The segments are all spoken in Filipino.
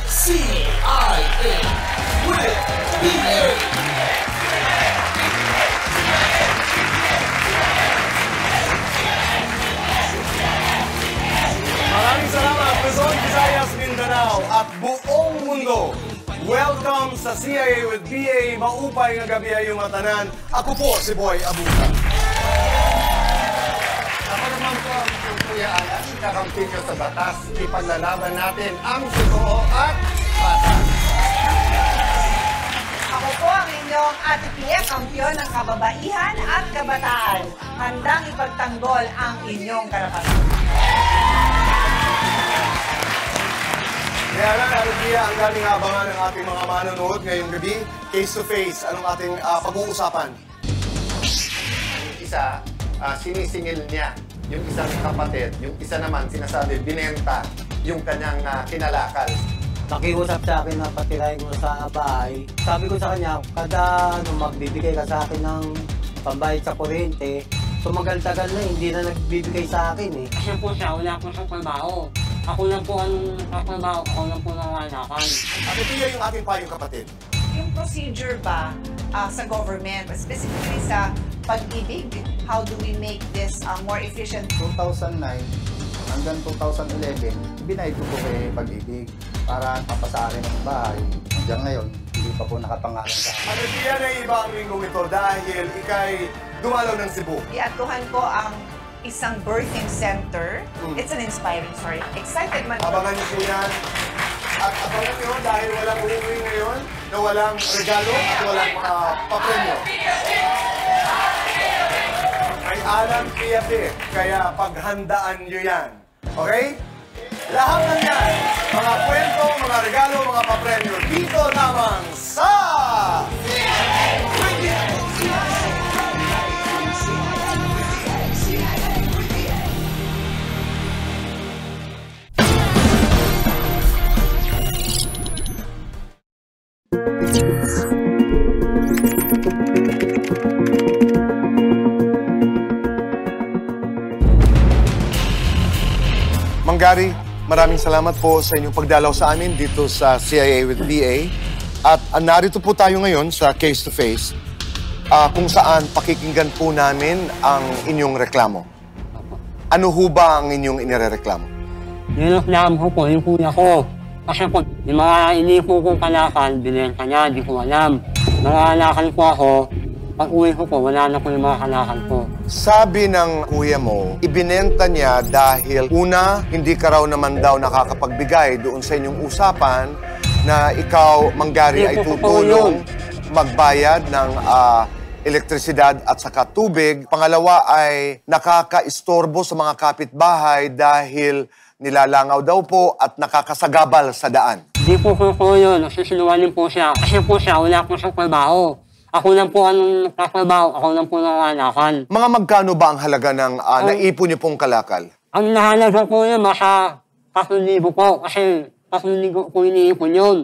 CIA with BA. Maraming salamat, Luzon, Visayas, Mindanao at buong mundo. Welcome sa CIA with BA. Maupay nga gabi ay umatanan. Ako po si Boy Abusa. Ako naman po ang Kuya Alan, kakampi nyo sa batas. Ipaglalaban natin ang totoo at batas. Ako po ang inyong Ate Pia, kampiyon ng kababaihan at kabataan. Handang ipagtanggol ang inyong karapatan. Kaya lang, Ate Pia, ang daming abangan ng ating mga manonood ngayong gabi. Face-to-face, anong ating pag-uusapan? Yung isa, sinisingil niya yung isang kapatid. Yung isa naman, sinasabi, binenta yung kanyang kinalakal. Nakiusap sa akin na patirahin ko sa bahay. Sabi ko sa kanya, kada magbibigay ka sa akin ng pambayad sa kuryente, tumagal-tagal na, hindi na nagbibigay sa akin eh. Kasi po siya, wala po siyang trabaho. Ako lang po ang katrabaho, ako lang po nanganakan. Ate Pia, yung ating payong kapatid. Yung procedure ba sa government, specifically sa pag-ibig, how do we make this more efficient? 2009 hanggang 2011, binayad ko po kay Pag-ibig para mapasa akin ang bahay. Hanggang ngayon, hindi pa po nakapangalan sa akin. Ate Pia, naiiba ang linggong ito dahil ikay dumalaw ng Cebu. Iatuhan ko ang isang birthing center. It's an inspiring story. Excited man. Abangan niyo po yan. At abangan niyo dahil walang uuwi ngayon na walang regalo at walang papremyo. May alam Pia Pia, kaya paghandaan niyo yan. Okay? Lahat ng yan, mga kwento, mga regalo, mga papremyo, dito lamang sa... Mang Gary, maraming salamat po sa inyong pagdalaw sa amin dito sa CIA with BA. At narito po tayo ngayon sa Case to Face kung saan pakikinggan po namin ang inyong reklamo. Ano ho ba ang inyong inirereklamo? Nireklamo ko po yung kuya ko. Kasi po, yung mga inipo kong kalakal, binenta niya, di ko alam. Nangalakal po ako, pag uwi ko po, wala na po yung mga kalakal ko. Sabi ng kuya mo, ibinenta niya dahil una, hindi ka raw naman daw nakakapagbigay doon sa inyong usapan na ikaw, Mang Gary, ay tutulong magbayad ng elektrisidad at saka tubig. Pangalawa ay nakakaistorbo sa mga kapitbahay dahil nilalangaw daw po at nakakasagabal sa daan. Hindi po po yun, nagsisinungaling po siya. Kasi po siya, wala po siyang trabaho. Ako lang po ang nagtatrabaho, ako lang po nanganakan. Mga magkano ba ang halaga ng naipon niyo pong kalakal? Ang nahalaga po yun, masa 3,000 po. Kasi 3,000 po iniipon yun.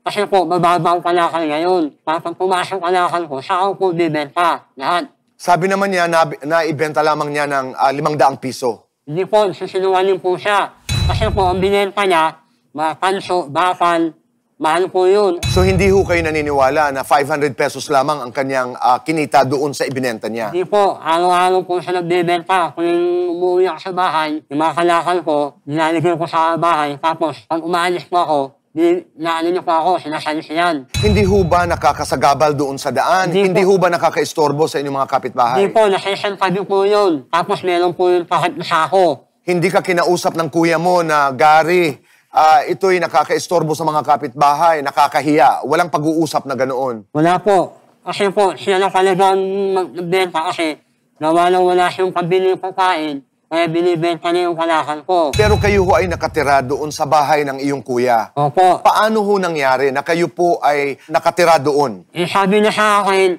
Kasi po, bababa ang kalakal ngayon. Pag pumasok kalakal ko, saka po bibenta. Lahat. Sabi naman niya, naibenta lamang niya ng 500 piso. Hindi po, sisinungaling po siya. Kasi po, ang binenta niya, mga panso, bakal, mahal po yun. So hindi ho kayo naniniwala na 500 pesos lamang ang kanyang kinita doon sa ibinenta niya? Hindi po, araw-araw po siya nagbibenta. Kung umuwi ako sa bahay, yung mga kalakal ko, nilalagay ko sa bahay. Tapos, pag umaalis po ako, naano niyo po ako, sinasalisiyan. Hindi ho ba nakakasagabal doon sa daan? Hindi ho ba nakakaistorbo sa inyong mga kapitbahay? Hindi po, nasisantabi po yun. Tapos meron po yung pakit na sako. Hindi ka kinausap ng kuya mo na, Gary, ito'y nakakaistorbo sa mga kapitbahay, nakakahiya. Walang pag-uusap na ganoon. Wala po. Kasi po, siya na talagang magbenta kasi wala siyang pabili ng pagkain. Kaya binibenta niya yung kalakal ko. Pero kayo ho ay nakatira doon sa bahay ng iyong kuya. Opo. Paano ho nangyari na kayo po ay nakatira doon? Eh, sabi niya sa akin,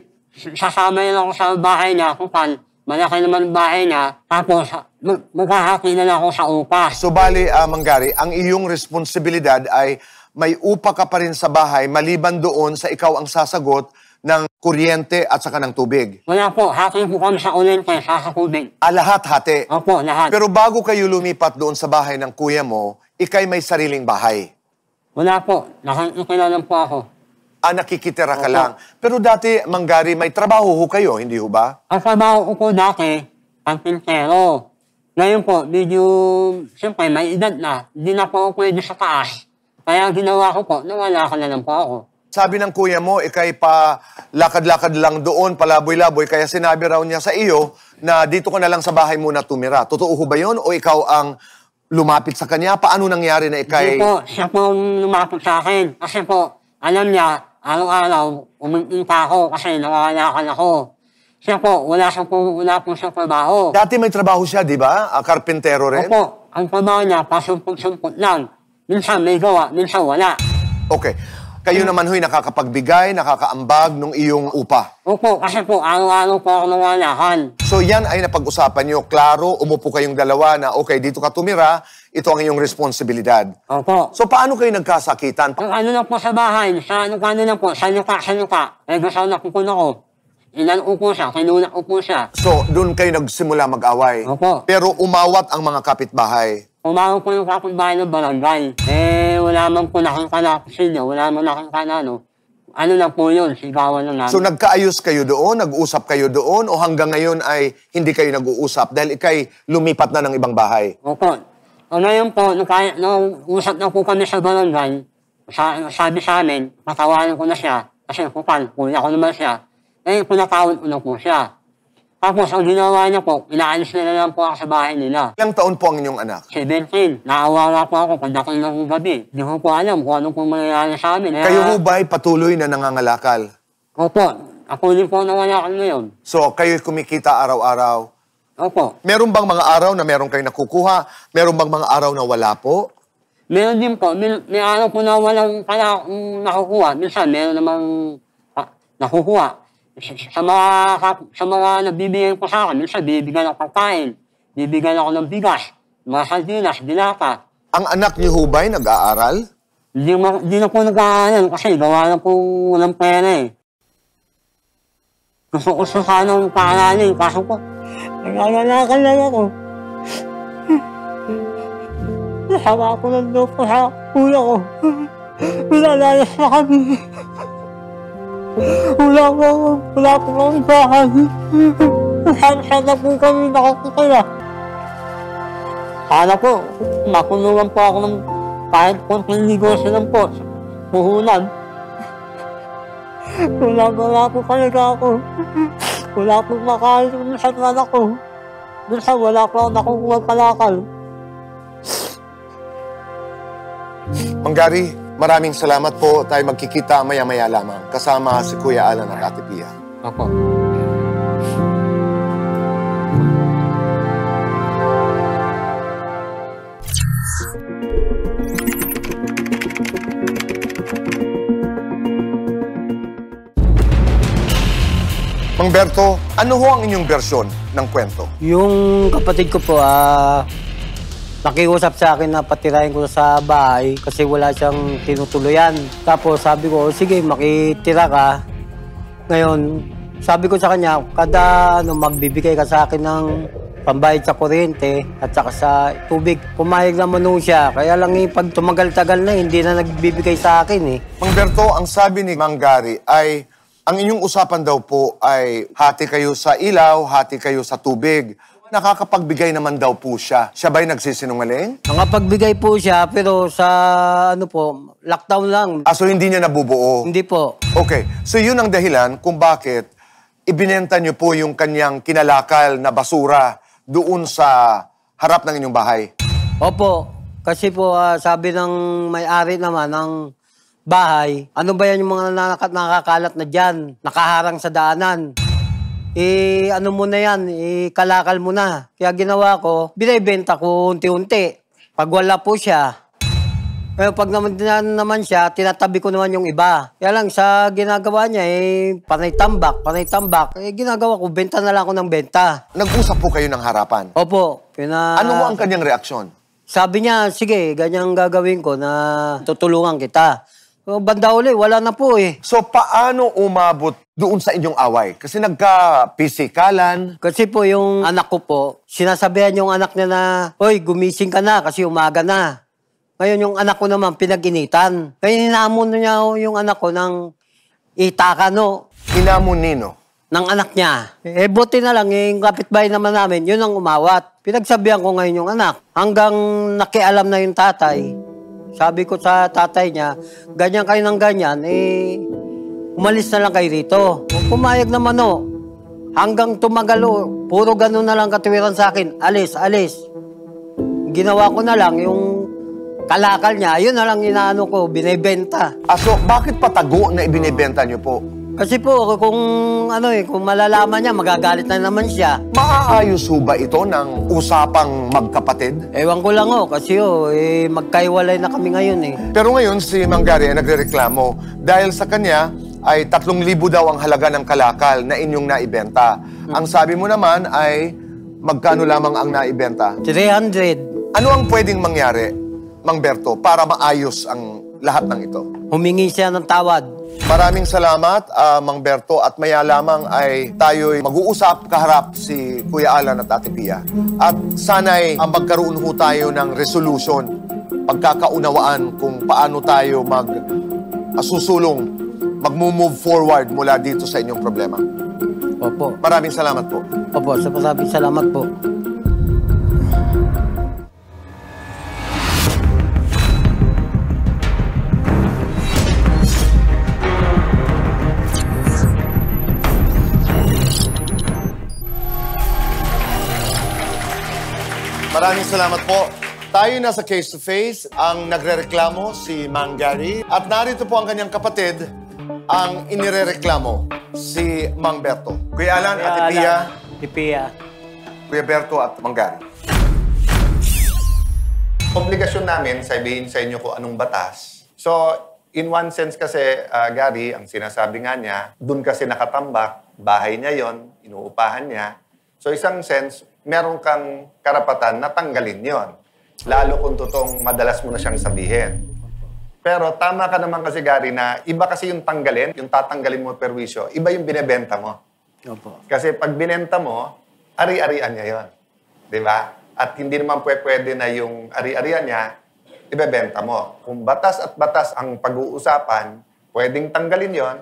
sasama niya ako sa bahay niya, kupal. Malaki naman ang bahay niya. Tapos, maghahati na lang ako sa upa. So, bali, Mang Gary, ang iyong responsibilidad ay may upa ka pa rin sa bahay maliban doon sa ikaw ang sasagot ng kuryente at saka ng tubig. Wala po, hati po kami sa kuryente, sa tubig. Lahat hati? Opo, lahat. Pero bago kayo lumipat doon sa bahay ng kuya mo, ikay may sariling bahay. Wala po. Nakikita lang po ako. Nakikitira ka lang. Pero dati, Mang Gary, may trabaho ho kayo, hindi ho ba? Ang trabaho ko po dati, pantintero. Ngayon po, medyo, siyempre, may edad na. Hindi na po ako pwede sa taas. Kaya ginawa ko po, nawala ka na lang po ako. Sabi ng kuya mo, ikay pa lakad-lakad lang doon, palaboy-laboy, kaya sinabi raw niya sa iyo na dito ka na lang sa bahay muna tumira. Totoo ho ba yun? O ikaw ang lumapit sa kanya? Paano nangyari na ikay... Hindi po, siya po lumapit sa akin. Kasi po, alam niya, araw-araw, uminta ako kasi nawawalakan ako. Siya po, wala po siyang trabaho. Dati may trabaho siya, di ba? Karpentero rin? Opo, ang trabaho niya, pasumpot-sumpot lang. Minsan may gawa, minsan wala. Okay. Kayo naman ho'y nakakapagbigay, nakakaambag nung iyong upa. Opo, kasi po, araw-araw po ako nawalakan. So yan ay napag-usapan nyo. Klaro, umupo kayong dalawa na, okay, dito ka tumira, ito ang iyong responsibilidad. Opo. So paano kayo nagkasakitan? Ang ano lang po sa bahay, sa ano lang po, sa luka. Eh, gusto na po ako. Ilan upo siya, kinunak upo siya. So doon kayo nagsimula mag-away. Opo. Pero umawat ang mga kapitbahay. Umawag po yung kapitbahay ng barangay. Eh, wala man po nakita na niya, wala man nakita na ano. Ano lang po yun, sigawan lang namin. So nagkaayos kayo doon, nag-usap kayo doon, o hanggang ngayon ay hindi kayo nag-uusap dahil ikay lumipat na ng ibang bahay? Opo. O ngayon po, nung usap na po kami sa barangay, sabi sa amin, patawanan ko na siya, kasi kupal, kuya ko naman siya. Eh, pinatawad ko na po siya. Tapos, ang ginawa niya po, inaalis na lang po ako sa bahay nila. Ilang taon po ang inyong anak? 17. Naawawa po ako pagdating ng gabi. Hindi ko po alam kung ano pong mangyayari sa amin. Kayo ho ba'y patuloy na nangangalakal? Opo. Ako din po nangangalakal ngayon. So, kayo'y kumikita araw-araw? Opo. Meron bang mga araw na meron kayo nakukuha? Meron bang mga araw na wala po? Meron din po. May araw po na walang nakukuha. Minsan, meron namang nakukuha. Sa mga nabibigyan ko sa akin, minsan bibigyan ako pagkain, bibigyan ako ng bigas, mga sardinas, dilata. Ang anak niyo ho ba'y nag-aaral? Hindi na po nag-aaral kasi gawa na po ng pera eh. Gusto ko sana ng paaralin, kaso po, nag-aalakal lang ako. Nahawa ko ng loob ko sa kuya ko. Pinalayas na kami. Wala po akong bahay. Sana po kami nakakitira. Sana po, makulungan po ako ng kahit konting negosyo lang po. Puhunan. Wala po talaga ako. Wala po makain sa anak ko. Minsan wala po ako nakukuha kalakal. Mang Gary, maraming salamat po. Tayo magkikita maya-maya lamang. Kasama si Kuya Alan at Ate Pia. Opo. Mang Berto, ano ho ang inyong bersyon ng kwento? Yung kapatid ko po, nakiusap sa akin na patirahin ko sa bahay kasi wala siyang tinutuluyan. Tapos sabi ko, sige, makitira ka. Ngayon, sabi ko sa kanya, kada magbibigay ka sa akin ng pambayad sa kuryente at saka sa tubig. Pumayag naman nung siya. Kaya lang pag tumagal-tagal na, hindi na nagbibigay sa akin eh. Mang Berto, ang sabi ni Mang Gary ay ang inyong usapan daw po ay hati kayo sa ilaw, hati kayo sa tubig. Nakakapagbigay naman daw po siya. Siya ba'y nagsisinungaling? Nakapagbigay po siya, pero sa lockdown lang. So hindi niya nabubuo? Hindi po. Okay. So yun ang dahilan kung bakit ibinenta niyo po yung kanyang kinalakal na basura doon sa harap ng inyong bahay. Opo. Kasi po, sabi ng may-ari naman ng bahay, ano ba yan yung mga nakakalat na dyan? Nakaharang sa daanan. Ano mo na yan, kalakal mo na. Kaya ginawa ko, binibenta ko unti-unti. Pag wala po siya, pag naman siya, tinatabi ko naman yung iba. Kaya lang sa ginagawa niya, panay tambak. Ginagawa ko, benta na lang ako ng benta. Nag-usap po kayo ng harapan? Opo. Ano mo ang kanyang reaksyon? Sabi niya, sige, ganyang gagawin ko na tutulungan kita. Banda uli, wala na po eh. So paano umabot doon sa inyong away? Kasi nagka-pisikalan. Kasi po yung anak ko po, sinasabihan yung anak niya na, "Hoy, gumising ka na kasi umaga na." Ngayon yung anak ko naman pinag-initan. Kaya hinamon niya yung anak ko ng itakano Hinamon nino. ng anak niya. Eh buti na lang, yung kapitbahay naman namin, yun ang umawat. Pinagsabihan ko ngayon yung anak. Hanggang nakialam na yung tatay. Sabi ko sa tatay niya, ganyan kayo ng ganyan, eh umalis na lang kayo rito. Pumayag naman o. Hanggang tumagal o, puro ganun na lang katuwiran sa akin. Alis, alis. Ginawa ko na lang yung kalakal niya, yun na lang inaano ko, binibenta. So, bakit patago na ibinibenta niyo po? Kasi po, kung kung malalaman niya, magagalit na naman siya. Maaayos ho ba ito ng usapang magkapatid? Ewan ko lang kasi magkaiwalay na kami ngayon Pero ngayon, si Mang Gary ay nagrereklamo dahil sa kanya ay 3,000 daw ang halaga ng kalakal na inyong naibenta. Ang sabi mo naman ay magkano lamang ang naibenta? 300. Ano ang pwedeng mangyari, Mang Berto, para maayos ang lahat ng ito? Humingi siya ng tawad. Maraming salamat, Mang Berto, at maya lamang ay tayo'y mag-uusap kaharap si Kuya Alan at Ate Pia. At sana'y magkaroon ho tayo ng resolution, pagkakaunawaan kung paano tayo susulong, mag-move forward mula dito sa inyong problema. Opo. Maraming salamat po. Opo, maraming salamat po. Maraming salamat po. Tayo nasa face-to-face, ang nagrereklamo si Mang Gary. At narito po ang kanyang kapatid, ang inirereklamo, si Mang Berto. Kuya Alan, Ate Pia, Pia. Kuya Berto at Mang Gary. Obligasyon namin sabihin sa inyo kung anong batas. So, in one sense kasi, Gary, ang sinasabi nga niya, dun kasi nakatambak, bahay niya yon, inuupahan niya. So, isang sense, meron kang karapatan na tanggalin yon. Lalo kung totoong madalas mo na siyang sabihin. Pero tama ka naman kasi, Gary, na iba kasi yung tanggalin, yung tatanggalin mo perwisyo, iba yung binebenta mo. Opo. Kasi pag binenta mo, ari-arian niya yon. Di ba? At hindi naman pwede na yung ari-arian niya, ibebenta mo. Kung batas at batas ang pag-uusapan, pwedeng tanggalin yon,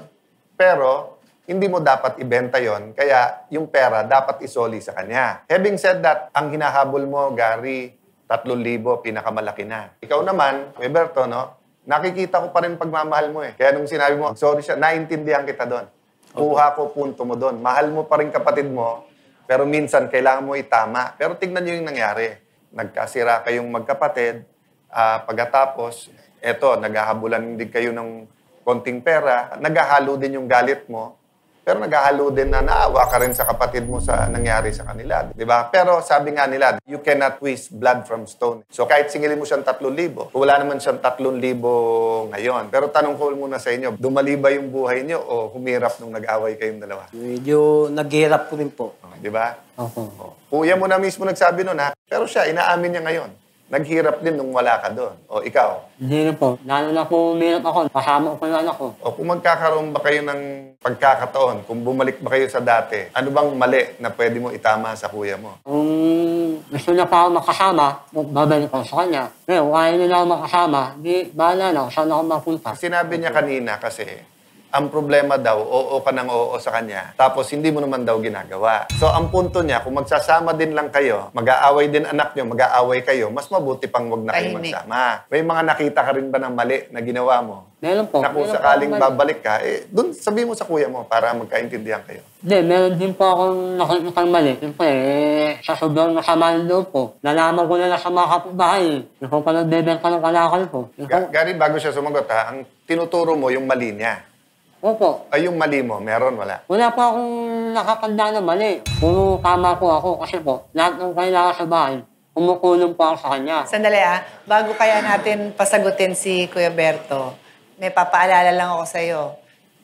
pero hindi mo dapat ibenta yon, kaya yung pera dapat isoli sa kanya. Having said that, ang hinahabol mo, Gary, 3,000, pinakamalaki na. Ikaw naman, Roberto, no? Nakikita ko pa rin pagmamahal mo Kaya nung sinabi mo, sorry siya, naintindihan kita doon. Kuha ko punto mo doon. Mahal mo pa rin kapatid mo, pero minsan kailangan mo itama. Pero tignan nyo yung nangyari. Nagkasira kayong magkapatid, pagkatapos, eto, naghahabulan din kayo ng konting pera, naghahalo din yung galit mo, pero naghahalo din na naawa ka rin sa kapatid mo sa nangyari sa kanila. Di ba? Pero sabi nga nila, you cannot twist blood from stone. So kahit singilin mo siyang 3,000, wala naman siyang 3,000 ngayon. Pero tanong ko muna sa inyo, dumali ba yung buhay niyo o humirap nung nag-away kayong dalawa? Medyo naghihirap po rin po. Di ba? Opo. Kuya mo na mismo nagsabi nun pero siya, inaamin niya ngayon. Naghirap din nung wala ka doon. O ikaw? Hindi na po. Lalo na po umirap ako. Kasama ko yung anak ko. O kung magkakaroon ba kayo ng pagkakataon, kung bumalik ba kayo sa dati, ano bang mali na pwede mo itama sa kuya mo? Kung gusto na pa ako makasama, babalik ako sa kanya. Pero kung ayaw na ako makasama, di bahala na. Saan ako mapunta? Sinabi niya kanina kasi, ang problema daw, oo ka ng oo sa kanya, tapos hindi mo naman daw ginagawa. So, ang punto niya, kung magsasama din lang kayo, mag-aaway din anak niyo, mag-aaway kayo, mas mabuti pang wag na kayo Tahimik. magsama. May mga nakita ka rin ba ng mali na ginawa mo? Meron po. Na kung Meron po sakaling akong mali. babalik ka, dun sabihin mo sa kuya mo para magkaintindihan kayo. Hindi, meron din po akong nakikitang mali. Siyempre, sa sobrang nakamaan loob po, nalaman ko na lang sa mga kapitbahay. Ikaw pa nagbebenta ng kalakal ko. Gary, bago siya sumagot ang tinuturo mo yung mali niya. Opo. Ay, yung mali mo, meron, wala. Wala po akong nakakanda na mali. Puro tama po ako kasi po, lahat ng kailangan sa bahay, kumukulong po ako sa kanya. Sandali bago kaya natin pasagutin si Kuya Berto, may papaalala lang ako sa'yo.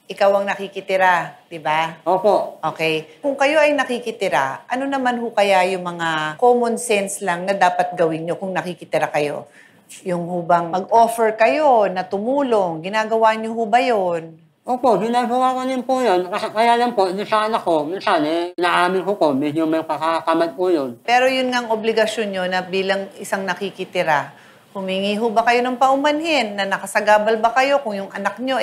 Ikaw ang nakikitira, di ba? Opo. Okay. Kung kayo ay nakikitira, ano naman ho kaya yung mga common sense lang na dapat gawin nyo kung nakikitira kayo? Yung hubang mag-offer kayo na tumulong, ginagawa nyo ho ba yun? Opo, ginagawa ko din po yun. Kaya lang po, yung sa anak ko, minsan inaamin ko po, medyo may kakakamad po yun. Pero yun nga ang obligasyon nyo na bilang isang nakikitira, Humingi ho ba kayo ng paumanhin na nakasagabal ba kayo kung yung anak nyo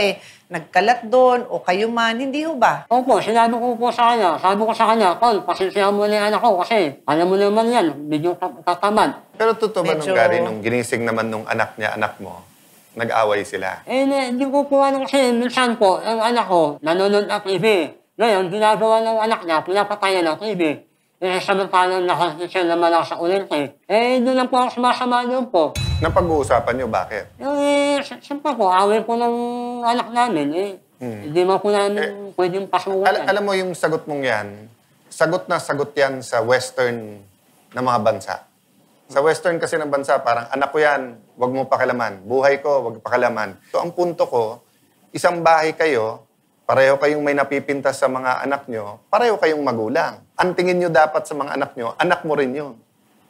nagkalat doon o kayo man, hindi ho ba? Opo, sinabi ko po sa kanya. Sabi ko sa kanya, Tol, pasensyahan mo na yung anak ko kasi alam mo naman yan, medyo katamad. Pero totoo ba nung Medyo- Gary, nung ginising naman nung anak niya, anak mo, nag-away sila? Hindi ko po ano kasi minsan po, ang anak ko, nanonood ng TV. Ngayon, ginagawa ng anak niya, pinapatayan ng TV. Samantalang nakasisya naman ako sa ulente. Doon lang po ako sumasama doon po. Napag-uusapan niyo, bakit? Siyempre po, away po ng anak namin. Hindi man po namin pwedeng pasukan. Alam mo yung sagot mong yan, sagot na sagot yan sa western na mga bansa. Sa western kasi ng bansa, parang anak ko yan, wag mo pakilaman. Buhay ko, wag pakilaman. So ang punto ko, isang bahay kayo, pareho kayong may napipintas sa mga anak nyo, pareho kayong magulang. Ang tingin nyo dapat sa mga anak mo rin yun.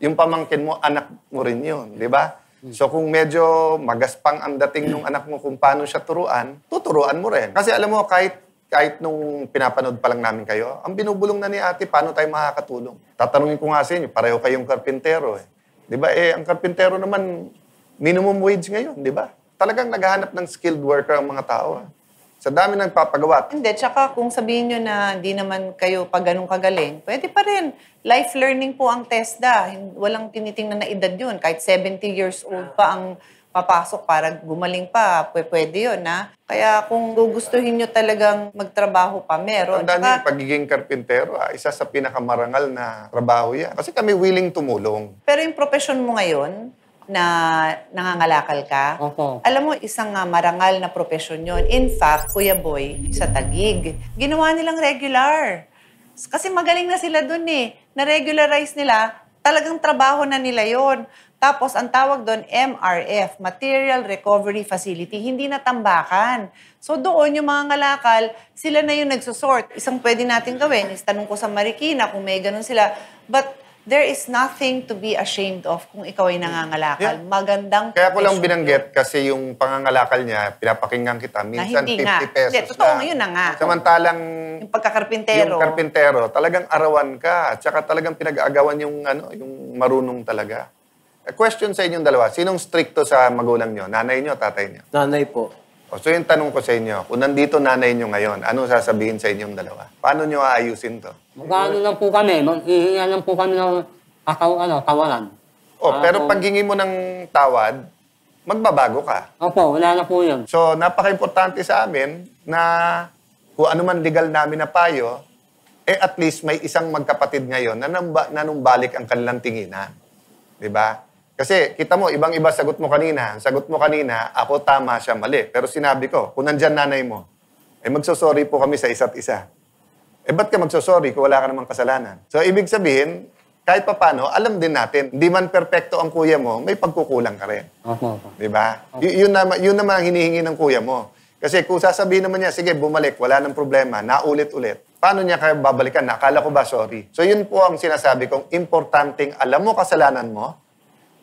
Yung pamangkin mo, anak mo rin yun. Di ba? So kung medyo magaspang ang dating ng anak mo kung paano siya turuan, tuturuan mo rin. Kasi alam mo, kahit nung pinapanood pa lang namin kayo, ang binubulong na ni ate, paano tayo makakatulong? Tatanungin ko nga sa inyo, pareho kayong karpintero. Di ba? Ang karpintero naman, minimum wage ngayon, di ba? Talagang naghahanap ng skilled worker ang mga tao. Sa dami ng papagawa. Hindi, tsaka kung sabihin nyo na hindi naman kayo pa ganun kagaling, pwede pa rin. Life learning po ang TESDA. Walang tinitingnan na edad yun. Kahit 70 years old pa ang papasok para gumaling pa, pwede yun, ha? Kaya kung gugustuhin nyo talagang magtrabaho pa, meron. Tandaan niyo, pagiging karpintero, isa sa pinakamarangal na trabaho yan. Kasi kami willing tumulong. Pero yung profession mo ngayon, na nangangalakal ka, Opo. alam mo, isang marangal na profesyon yon. In fact, Kuya Boy, sa Taguig, ginawa nilang regular. Kasi magaling na sila dun Na-regularize nila, talagang trabaho na nila yon. Tapos, ang tawag doon, MRF, Material Recovery Facility, hindi na tambakan. So doon, yung mga ngalakal, sila na yung nagsusort. Isang pwede natin gawin, is tanong ko sa Marikina kung may ganun sila. But there is nothing to be ashamed of kung ikaw ay nangangalakal. Yeah. Magandang Kaya ko lang profession binanggit kasi yung pangangalakal niya, pinapakinggan kita, minsan hindi 50 nga. pesos Hindi, totoo nga, yun na nga. Samantalang yun. Yung pagkakarpintero. yung karpintero, talagang arawan ka. At saka talagang pinag-aagawan yung marunong talaga. A question sa inyong dalawa, sinong stricto sa magulang nyo? Nanay nyo, tatay nyo? Nanay po. So yung tanong ko sa inyo, kung nandito nanay nyo ngayon, ano sasabihin sa inyong dalawa? Paano nyo aayusin to? Magkano lang po kami, maghihinga lang po kami ng tawaran. Pero pag hingi mo ng tawad, magbabago ka. Opo, wala na po yun. So, napaka-importante sa amin na kung ano man legal namin na payo, at least may isang magkapatid ngayon na nanumbalik ang kanilang tinginan. Diba? Kasi, kita mo, ibang-iba sagot mo kanina. Ang sagot mo kanina, ako tama, siya mali. Pero sinabi ko, kung nandyan nanay mo, magsosorry po kami sa isa't isa. Ba't ka magsosorry kung wala ka namang kasalanan? So, ibig sabihin, kahit papano, alam din natin, hindi man perpekto ang kuya mo, may pagkukulang ka rin. Opo. Diba? Yun naman ang hinihingi ng kuya mo. Kasi kung sasabihin naman niya, sige, bumalik, wala nang problema, naulit-ulit. Paano niya kayo babalikan? Nakala ko ba, sorry? So, yun po ang sinasabi kong importanteng alam mo kasalanan mo,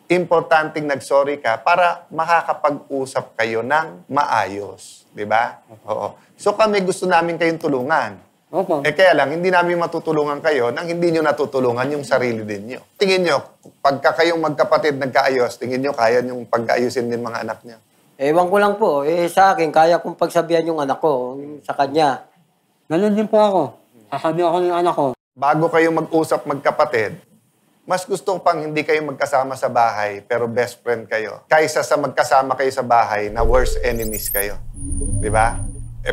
importanteng nag-sorry ka para makakapag-usap kayo ng maayos. Di ba? Oo. So kami gusto namin kayong tulungan. Opo. Kaya lang, hindi namin matutulungan kayo nang hindi nyo natutulungan yung sarili din nyo. Tingin nyo, pagka kayong magkapatid nagkaayos, tingin nyo kaya yung pag-ayusin din mga anak nyo? Ewan ko lang po. Sa akin, kaya kong pagsabihan yung anak ko, sa kanya. Ganun din po ako. Sasabihan ko ng anak ko. Bago kayo mag-usap magkapatid, mas gusto ko pang hindi kayo magkasama sa bahay pero best friend kayo. Kaysa sa magkasama kayo sa bahay na worst enemies kayo. Di ba?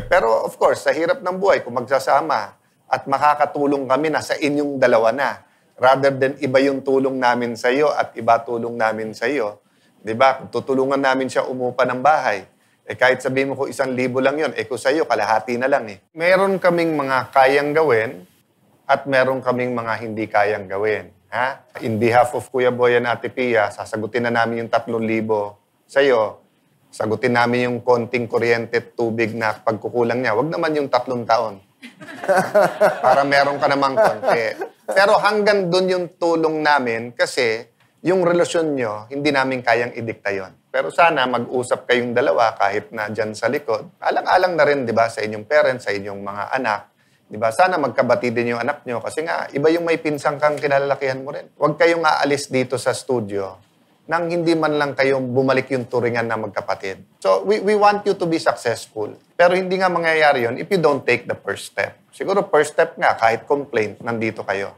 Pero of course, sa hirap ng buhay, kung magsasama at makakatulong kami na sa inyong dalawa na, rather than iba yung tulong namin sa iyo at iba tulong namin sa iyo, di ba? Kung tutulungan namin siya umupa ng bahay, kahit sabihin mo ko 1,000 lang yun, kung sa iyo, kalahati na lang Meron kaming mga kayang gawin at meron kaming mga hindi kayang gawin. Ha? In behalf of Kuya Boy and Ate Pia, sasagutin na namin yung 3,000 sa'yo. Sagutin namin yung konting kuryente at tubig na pagkukulang niya. Huwag naman yung 3 taon. Para meron ka namang konti. Pero hanggang doon yung tulong namin kasi yung relasyon nyo, hindi namin kayang idikta yun. Pero sana mag-usap kayong dalawa kahit na dyan sa likod. Alang-alang na rin, di ba, sa inyong parents, sa inyong mga anak. Diba? Sana magkabati din yung anak nyo kasi nga, iba yung may pinsang kang kinalalakihan mo rin. Huwag kayong aalis dito sa studio nang hindi man lang kayong bumalik yung turingan na magkapatid. So, we want you to be successful. Pero hindi nga mangyayari yun if you don't take the first step. Siguro first step nga, kahit complaint, nandito kayo.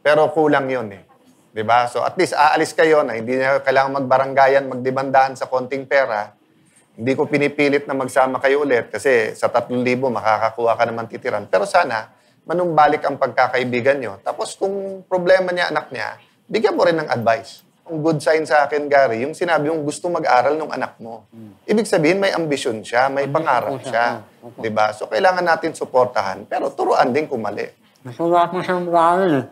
Pero kulang yun eh. Diba? So, at least aalis kayo na hindi na kailangan magbaranggayan, magdebandahan sa konting pera. Hindi ko pinipilit na magsama kayo ulit kasi sa 3,000 makakakuha ka naman titiran. Pero sana, manumbalik ang pagkakaibigan nyo. Tapos kung problema niya, anak niya, bigyan mo rin ng advice. Ang good sign sa akin, Gary, yung sinabi mong gusto mag-aral ng anak mo. Ibig sabihin, may ambisyon siya, may pangarap siya. Diba? So, kailangan natin suportahan. Pero turuan din kung mali. Gusto na ako siyang mag-aaral eh.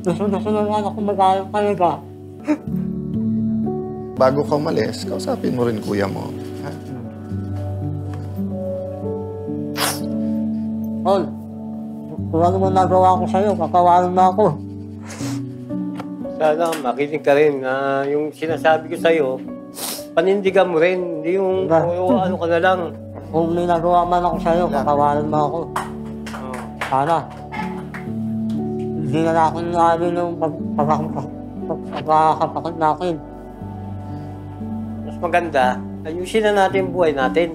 Gusto na ako mag-aaral talaga. Bago ka umalis, kausapin mo rin kuya mo. Ha? Tol, kung ano man nagawa ko sa'yo, kakawalan na ako. Sana makinig ka rin na yung sinasabi ko sa'yo, panindigan mo rin. Hindi yung ano ka na lang. Kung may nagawa man ako sa'yo, kakawalan mo ako. Sana. Hindi na natin namin yung pagkakapakit natin. Mas maganda, ayusin na natin yung buhay natin.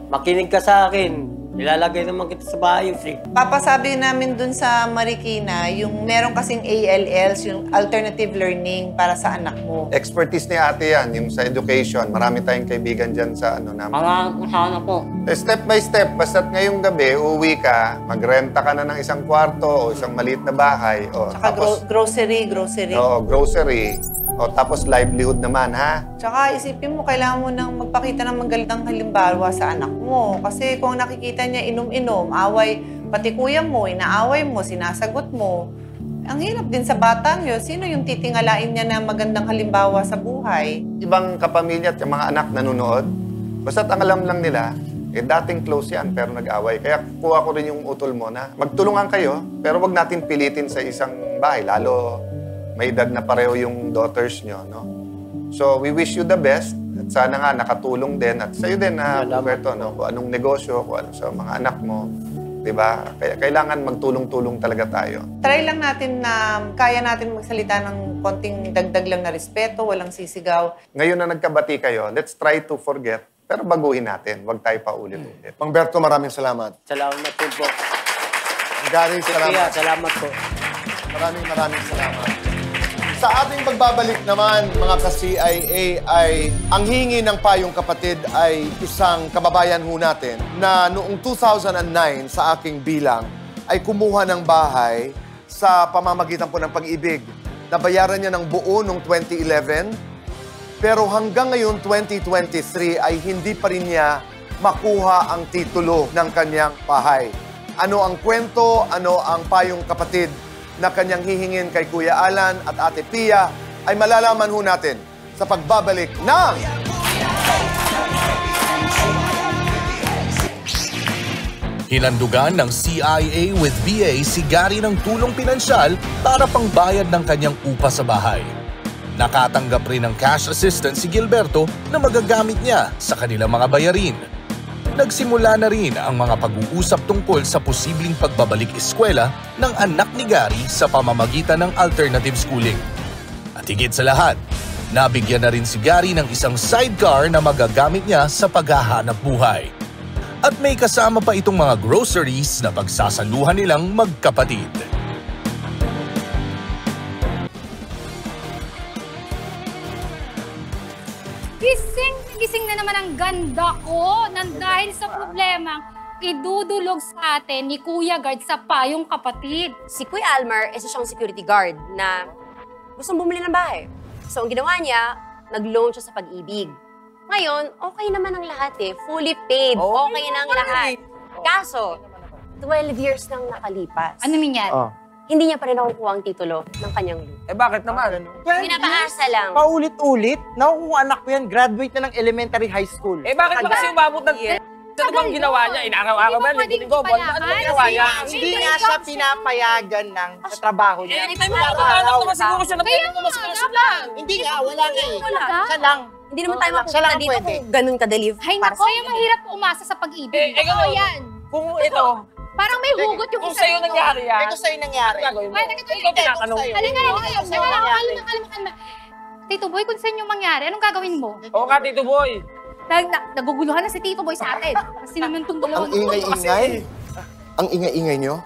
Makinig ka sa akin. Ilalagay naman kita sa bayos eh. Papasabi namin dun sa Marikina, yung meron kasing ALLs, yung alternative learning para sa anak mo. Expertise ni ate yan, yung sa education. Marami tayong kaibigan dyan sa ano namin. Pangarap ko sana po. Step by step, basta't ngayong gabi, uuwi ka, magrenta ka na ng isang kwarto o isang maliit na bahay. O, Tsaka grocery. grocery. O, tapos livelihood naman, ha? Tsaka isipin mo, kailangan mo nang magpakita ng magandang halimbawa sa anak mo. Kasi kung nakikita niya inom-inom, away, pati kuya mo, inaaway mo, sinasagot mo. Ang hirap din sa batang yun. Sino yung titingalain niya na magandang halimbawa sa buhay? Ibang kapamilya at yung mga anak nanonood, basta't ang alam lang nila, dating close yan, pero nag-away. Kaya kuha ko rin yung utol mo na magtulungan kayo, pero wag natin pilitin sa isang bahay, lalo may edad na pareho yung daughters nyo, no? So, we wish you the best. At sana nga nakatulong din. At sa'yo din, Roberto, no? Kung anong negosyo, kung ano sa mga anak mo. Diba? Kaya kailangan magtulong-tulong talaga tayo. Try lang natin na kaya natin magsalita ng konting dagdag lang na respeto, walang sisigaw. Ngayon na nagkabati kayo, let's try to forget, pero baguhin natin. Huwag tayo pa ulit-ulit. Mang Berto, maraming salamat. Salamat po. Gary, salamat. Salamat po. Maraming salamat. Sa ating pagbabalik naman, mga ka-CIA, ay ang hingi ng payong kapatid ay isang kababayan ho natin na noong 2009 sa aking bilang ay kumuha ng bahay sa pamamagitan po ng Pag-ibig. Nabayaran niya ng buo noong 2011, pero hanggang ngayon 2023 ay hindi pa rin niya makuha ang titulo ng kanyang bahay. Ano ang kwento, ano ang payong kapatid na kanyang hihingin kay Kuya Alan at Ate Pia ay malalaman ho natin sa pagbabalik ng Hinandugan ng CIA with BA si Gary ng tulong pinansyal para pangbayad ng kanyang upa sa bahay. Nakatanggap rin ng cash assistance si Gilberto na magagamit niya sa kanilang mga bayarin. Nagsimula na rin ang mga pag-uusap tungkol sa posibleng pagbabalik eskwela ng anak ni Gary sa pamamagitan ng alternative schooling. At higit sa lahat, nabigyan na rin si Gary ng isang sidecar na magagamit niya sa paghahanap buhay. At may kasama pa itong mga groceries na pagsasaluhan nilang magkapatid. Gising na naman ang ganda ko nang dahil sa problemang idudulog sa atin ni Kuya Guard sa payong kapatid. Si Kuya Almar, isa siyang security guard na gustong bumili ng bahay. So, ang ginawa niya, nag-loan siya sa Pag-ibig. Ngayon, okay naman ang lahat eh. Fully paid. Okay na ang lahat. Kaso, 12 years nang nakalipas. Ano nangyari? Hindi niya pa rin nakukuha ang titulo ng kanyang loan. Bakit naman? Pinapaasa lang. Paulit-ulit? Nakukuha anak ko yan, graduate na ng elementary high school. Bakit ba kasi umabot ng... Ano bang ginawa niya? Inaaraw-araw ba? Linggo-linggo? Ano bang ginawa niya? Hindi nga siya pinapayagan ng sa trabaho niya. Hindi tayo makakakala naman siguro siya na pwede mo masikasap lang. Hindi nga, wala nga eh. Siya lang. Hindi naman tayo mapupunta dito kung ganun kadali. Ay nako, kaya mahirap po umasa sa Pag-ibig. Totoo yan. Kung ito... Parang may hugot yung kung sa'yo nangyari yan. Ito sa'yo nangyari. Ano gagawin mo? Ikaw tinatanong. Halika. Tito Boy, kung saan yung mangyari, anong gagawin mo? Oo ka, Tito Boy. Naguguluhan na si Tito Boy sa atin. Kasi naman itong dalawang Ang ingay-ingay. Ang ingay-ingay nyo.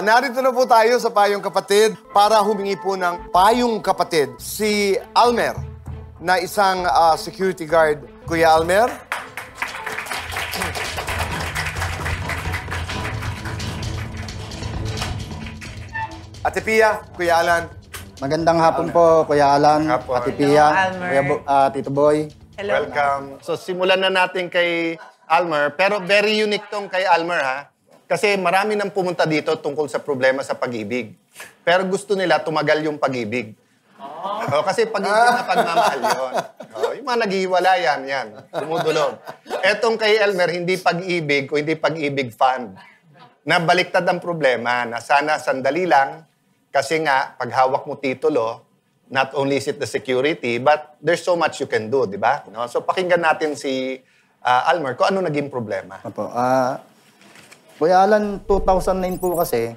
Narito na po tayo sa Payong Kapatid para humingi po ng Payong Kapatid si Almer na isang security guard. Kuya Almer? Ate Pia, Kuya Alan. Magandang hapon po, Kuya Alan, Hapon. Ate Pia, Almer. Tito Boy. Hello. Welcome. So simulan na natin kay Almer, pero very unique tong kay Almer ha. Kasi marami nang pumunta dito tungkol sa problema sa pag-ibig. Pero gusto nila tumagal yung pag-ibig. Kasi pag-ibig na pagmamahal yun. Yung mga naghihiwalayan, yan. Dumudulog. Etong kay Elmer, hindi pag-ibig o hindi pag-ibig fund. Nabaliktad ang problema na sana sandali lang kasi nga, pag hawak mo titulo, not only is it the security, but there's so much you can do, di ba? No? So pakinggan natin si Almer kung ano naging problema. Opo. Kuya Alan, 2009 po kasi,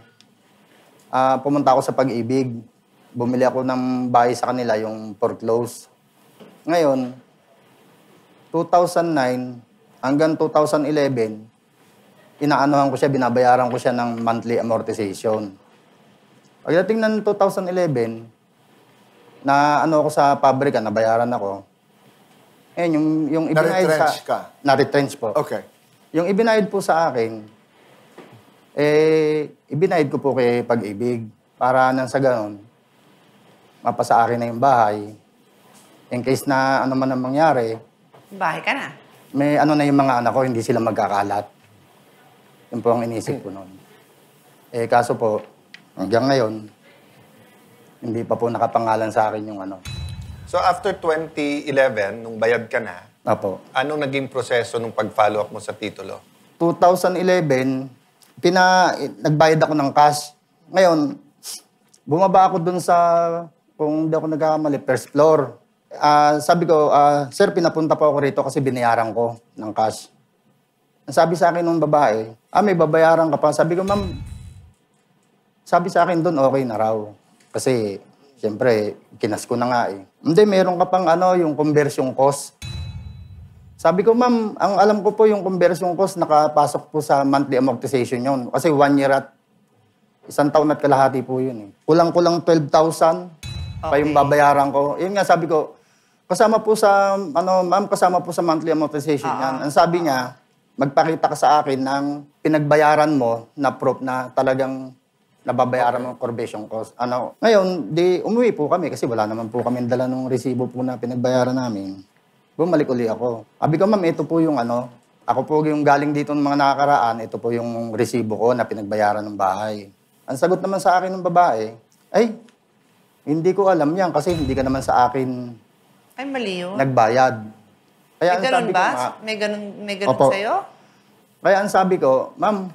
pumunta ako sa Pag-ibig. Bumili ako ng bahay sa kanila, yung foreclose. Ngayon, 2009 hanggang 2011, inaanohan ko siya, binabayaran ko siya ng monthly amortization. Pagdating ng 2011, na ano ako sa pabrika, nabayaran ako. Ngayon, yung ibinayad Na-retrench ka? Na-retrench po. Okay. Yung ibinayad po sa akin, ibinayad ko po kay Pag-ibig para nang sa ganon, mapasa akin na yung bahay. In case na ano man ang mangyari, Bahay ka na. may ano na yung mga anak ko, hindi sila magkakalat. Yun po ang inisip ko noon. Kaso po, hanggang ngayon, hindi pa po nakapangalan sa akin yung ano. So after 2011, nung bayad ka na, Apo. anong naging proseso nung pag-follow up mo sa titulo? 2011, nagbayad ako ng cash. Ngayon, bumaba ako dun sa, kung hindi ako nagkakamali, first floor. Sabi ko, sir, pinapunta po ako rito kasi binayaran ko ng cash. Ang sabi sa akin ng babae, may babayaran ka pa. Sabi ko, ma'am, sabi sa akin dun, okay na raw. Kasi, siyempre, kinas ko na nga eh. Hindi, meron ka pang yung conversion cost. Sabi ko, ma'am, ang alam ko po yung conversion cost, nakapasok po sa monthly amortization yun. Kasi 1 year at 1 taon at kalahati po yun eh. Kulang-kulang 12,000 pa yung babayaran ko. Yun nga, sabi ko, kasama po sa, ma'am, kasama po sa monthly amortization yan. Ang sabi niya, magpakita ka sa akin ng pinagbayaran mo na proof na talagang nababayaran mo ang conversion cost. Ngayon, umuwi po kami kasi wala naman po kami dala ng resibo po na pinagbayaran namin. Bumalik uli ako. Sabi ko, ma'am, ito po yung ako po yung galing dito ng mga nakakaraan, ito po yung resibo ko na pinagbayaran ng bahay. Ang sagot naman sa akin ng babae, hindi ko alam yan kasi hindi ka naman sa akin Mali yun. nagbayad. Kaya May ganun ba? May ganun Opo. sa'yo? Kaya ang sabi ko, ma'am,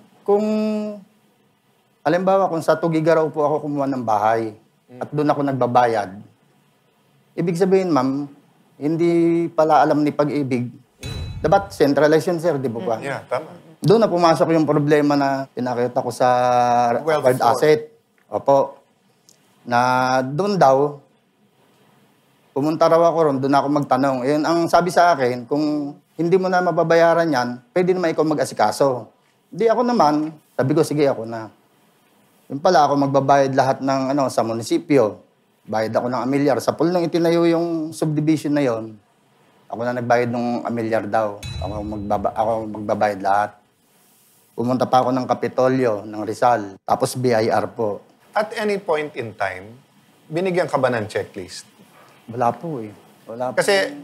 halimbawa kung sa Tugigaraw po ako kumuha ng bahay at doon ako nagbabayad, ibig sabihin, ma'am, hindi pala alam ni Pag-ibig. Dapat centralized yun, sir, di ba ba? Yeah, tama. Doon na pumasok yung problema na pinakita ko sa acquired asset. Opo. Na doon daw, pumunta raw ako ron, doon ako magtanong. Yun, ang sabi sa akin, kung hindi mo na mababayaran yan, pwede naman ikaw mag-asikaso. Di ako naman, sabi ko, sige ako na. Yun pala, ako magbabayad lahat ng sa munisipyo. Bayad ako ng amilyar. Sa pool nung itinayo yung subdivision na yon, ako na nagbayad ng amilyar daw. Ako magbabayad lahat. Pumunta pa ako ng Kapitolyo, ng Rizal. Tapos BIR po. At any point in time, binigyan ka ba ng checklist? Wala po eh. Wala po. Kasi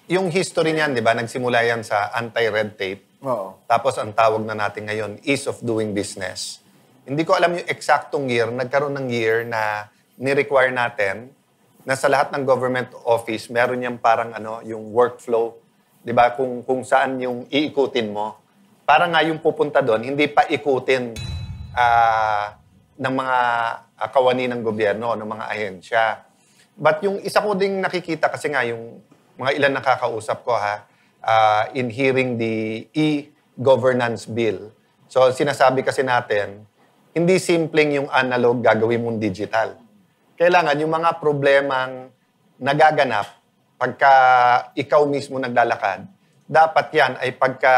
yung history niyan, di ba, nagsimula yan sa anti-red tape. Oo. Tapos ang tawag na natin ngayon, ease of doing business. Hindi ko alam yung eksaktong year, nagkaroon ng year na ni-require natin na sa lahat ng government office, meron niyang parang yung workflow. Di ba? Kung saan yung iikutin mo. Para nga yung pupunta doon, hindi pa ikutin ng mga kawani ng gobyerno, ng mga ahensya. But yung isa ko ding nakikita kasi nga yung mga ilan nakakausap ko in hearing the e-governance bill. So sinasabi kasi natin, hindi simpleng yung analog gagawin mong digital. Kailangan yung mga problemang nagaganap pagka ikaw mismo naglalakad, dapat yan ay pagka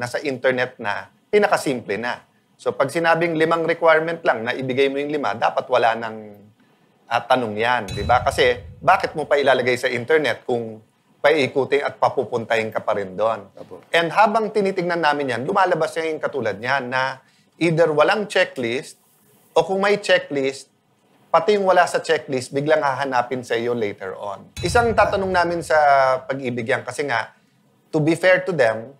nasa internet na, pinakasimple na. So pag sinabing 5 requirement lang na ibigay mo yung 5, dapat wala ng tanong yan, di ba? Kasi bakit mo pa ilalagay sa internet kung paikutin at papupuntahin ka pa rin doon? And habang tinitingnan namin yan, lumalabas yung katulad niyan na either walang checklist o kung may checklist, pati yung wala sa checklist, biglang hahanapin sa iyo later on. Isang tatanong namin sa Pag-ibig yan kasi nga, to be fair to them,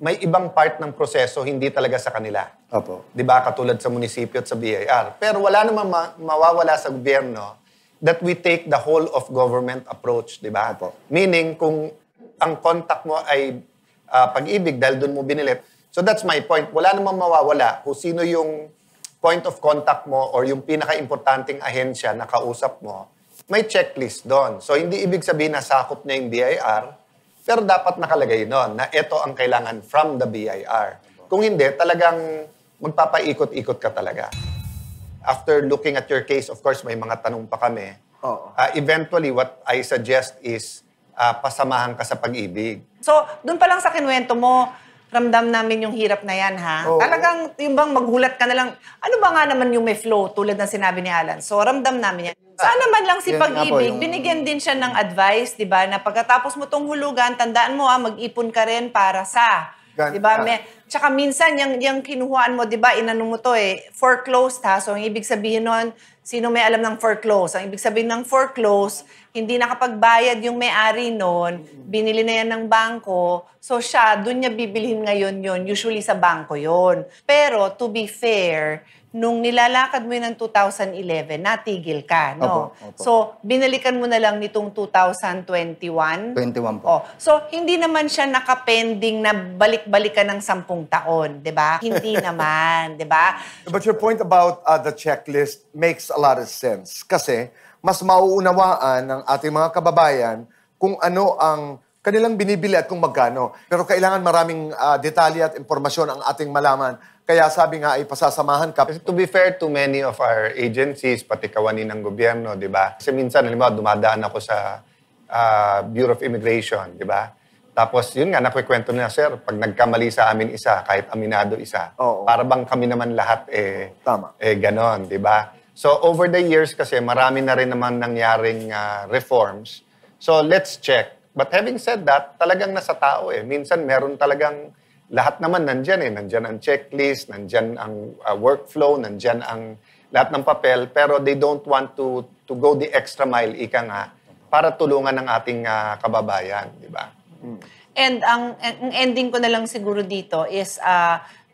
may ibang part ng proseso hindi talaga sa kanila. Opo. Di ba? Katulad sa munisipyo at sa BIR. Pero wala namang mawawala sa gobyerno that we take the whole of government approach. Di ba? Meaning, kung ang contact mo ay Pag-ibig dahil doon mo binilit. So that's my point. Wala namang mawawala kung sino yung point of contact mo or yung pinaka-importanting ahensya na kausap mo, may checklist doon. So, hindi ibig sabihin na sakop na yung BIR, pero dapat nakalagay doon na ito ang kailangan from the BIR. Kung hindi, talagang magpapaikot-ikot ka talaga. After looking at your case, of course, may mga tanong pa kami. Eventually, what I suggest is pasamahan ka sa Pag-ibig. So, doon pa lang sa kinuwento mo, ramdam namin yung hirap na yan, ha? Talagang, yung bang maghulat ka na lang, ano ba nga naman yung may flow, tulad ng sinabi ni Alan? So, ramdam namin yan. Sana man lang si Pag-ibig, binigyan din siya ng advice, di ba, na pagkatapos mo tong hulugan, tandaan mo, mag-ipon ka rin para sa, di ba? Tsaka minsan, yung kinuhaan mo, di ba, inano mo to foreclosed, ha? So, ang ibig sabihin nun, sino may alam ng foreclose? Ang ibig sabihin ng foreclose, hindi nakapagbayad yung may-ari nun, binili na yan ng bangko, so siya, doon niya bibilhin ngayon yun, usually sa bangko yun. Pero, to be fair, nung nilalakad mo yun ng 2011, natigil ka, no? Opo. So, binalikan mo na lang nitong 2021? 21 po. So, hindi naman siya nakapending na balik-balikan ng 10 taon, di ba? Hindi naman, di ba? But your point about the checklist makes a lot of sense. Kasi, mas mauunawaan ng ating mga kababayan kung ano ang kanilang binibili at kung magkano. Pero kailangan maraming detalye at impormasyon ang ating malaman. Kaya sabi nga ay pasasamahan ka. Kasi to be fair to many of our agencies, pati kawani ng gobyerno, di ba? Kasi minsan, halimbawa, dumadaan ako sa Bureau of Immigration, di ba? Tapos, yun nga, nakwikwento na, sir, pag nagkamali sa amin isa, kahit aminado isa, para bang kami naman lahat, tama. Ganon, di ba? So, over the years kasi, marami na rin naman nangyaring reforms. So, let's check. But having said that, talagang nasa tao Minsan, meron talagang lahat naman nandyan Nandyan ang checklist, nandyan ang workflow, nandyan ang lahat ng papel, pero they don't want to go the extra mile, ika nga, para tulungan ng ating kababayan, di ba? And ang ending ko na lang siguro dito is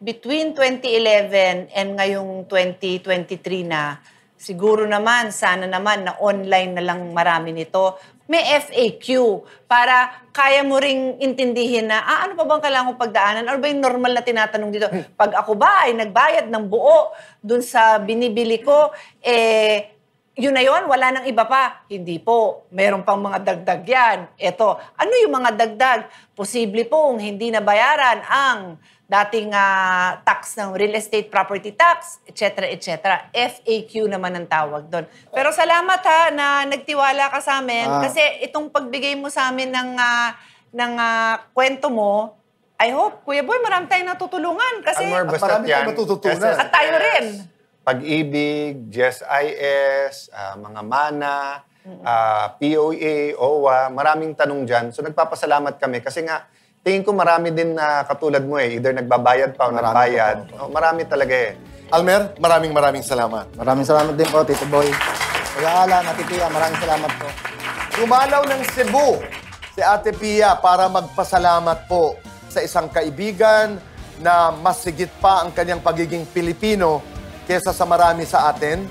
between 2011 and ngayong 2023 na, siguro naman, sana naman na online na lang marami nito. May FAQ para kaya mo ring intindihin na, ano pa bang kailangan kong pagdaanan? Ano ba yung normal na tinatanong dito? Pag ako ba ay nagbayad ng buo dun sa binibili ko, yun na yun, wala nang iba pa. Hindi po. Meron pang mga dagdag yan. Eto, ano yung mga dagdag? Posible pong hindi nabayaran ang dating tax ng real estate property tax, etc., etc. FAQ naman ang tawag doon. Pero salamat na nagtiwala ka sa amin kasi itong pagbigay mo sa amin ng kwento mo, I hope, Kuya Boy, marami tayong natutulungan kasi marami tayong matututunan. At tayo rin. Pag-ibig, GSIS, mga MANA, POA, OWA, maraming tanong dyan. So nagpapasalamat kami kasi nga, tingin ko marami din na katulad mo either nagbabayad pa o nagbayad. Marami talaga Almer, maraming salamat. Maraming salamat din po, Tito Boy. Kuya Alan, Ate Pia, maraming salamat po. Dumalaw ng Cebu si Ate Pia para magpasalamat po sa isang kaibigan na mas sigit pa ang kanyang pagiging Pilipino kesa sa marami sa atin.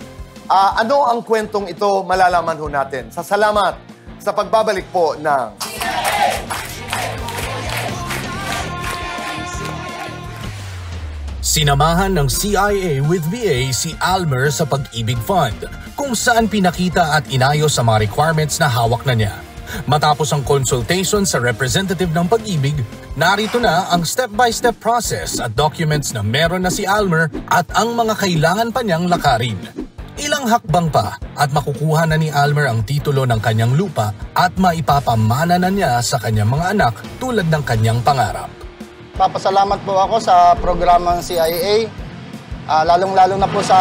Ano ang kwentong ito, malalaman ho natin. Salamat sa pagbabalik po ng... Sinamahan ng CIA with VA si Almer sa Pag-ibig Fund, kung saan pinakita at inayos ang mga requirements na hawak na niya. Matapos ang consultation sa representative ng Pag-ibig, narito na ang step-by-step process at documents na meron na si Almer at ang mga kailangan pa niyang lakarin. Ilang hakbang pa at makukuha na ni Almer ang titulo ng kanyang lupa at maipapamana na niya sa kanyang mga anak tulad ng kanyang pangarap. Papasalamat po ako sa programang CIA. Lalong-lalo na po sa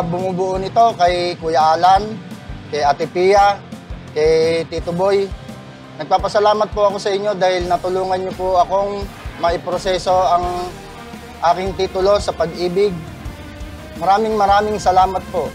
bumubuo nito kay Kuya Alan, kay Ate Pia, kay Tito Boy. Nagpapasalamat po ako sa inyo dahil natulungan niyo po akong maiproseso ang aking titulo sa pag-ibig. Maraming salamat po.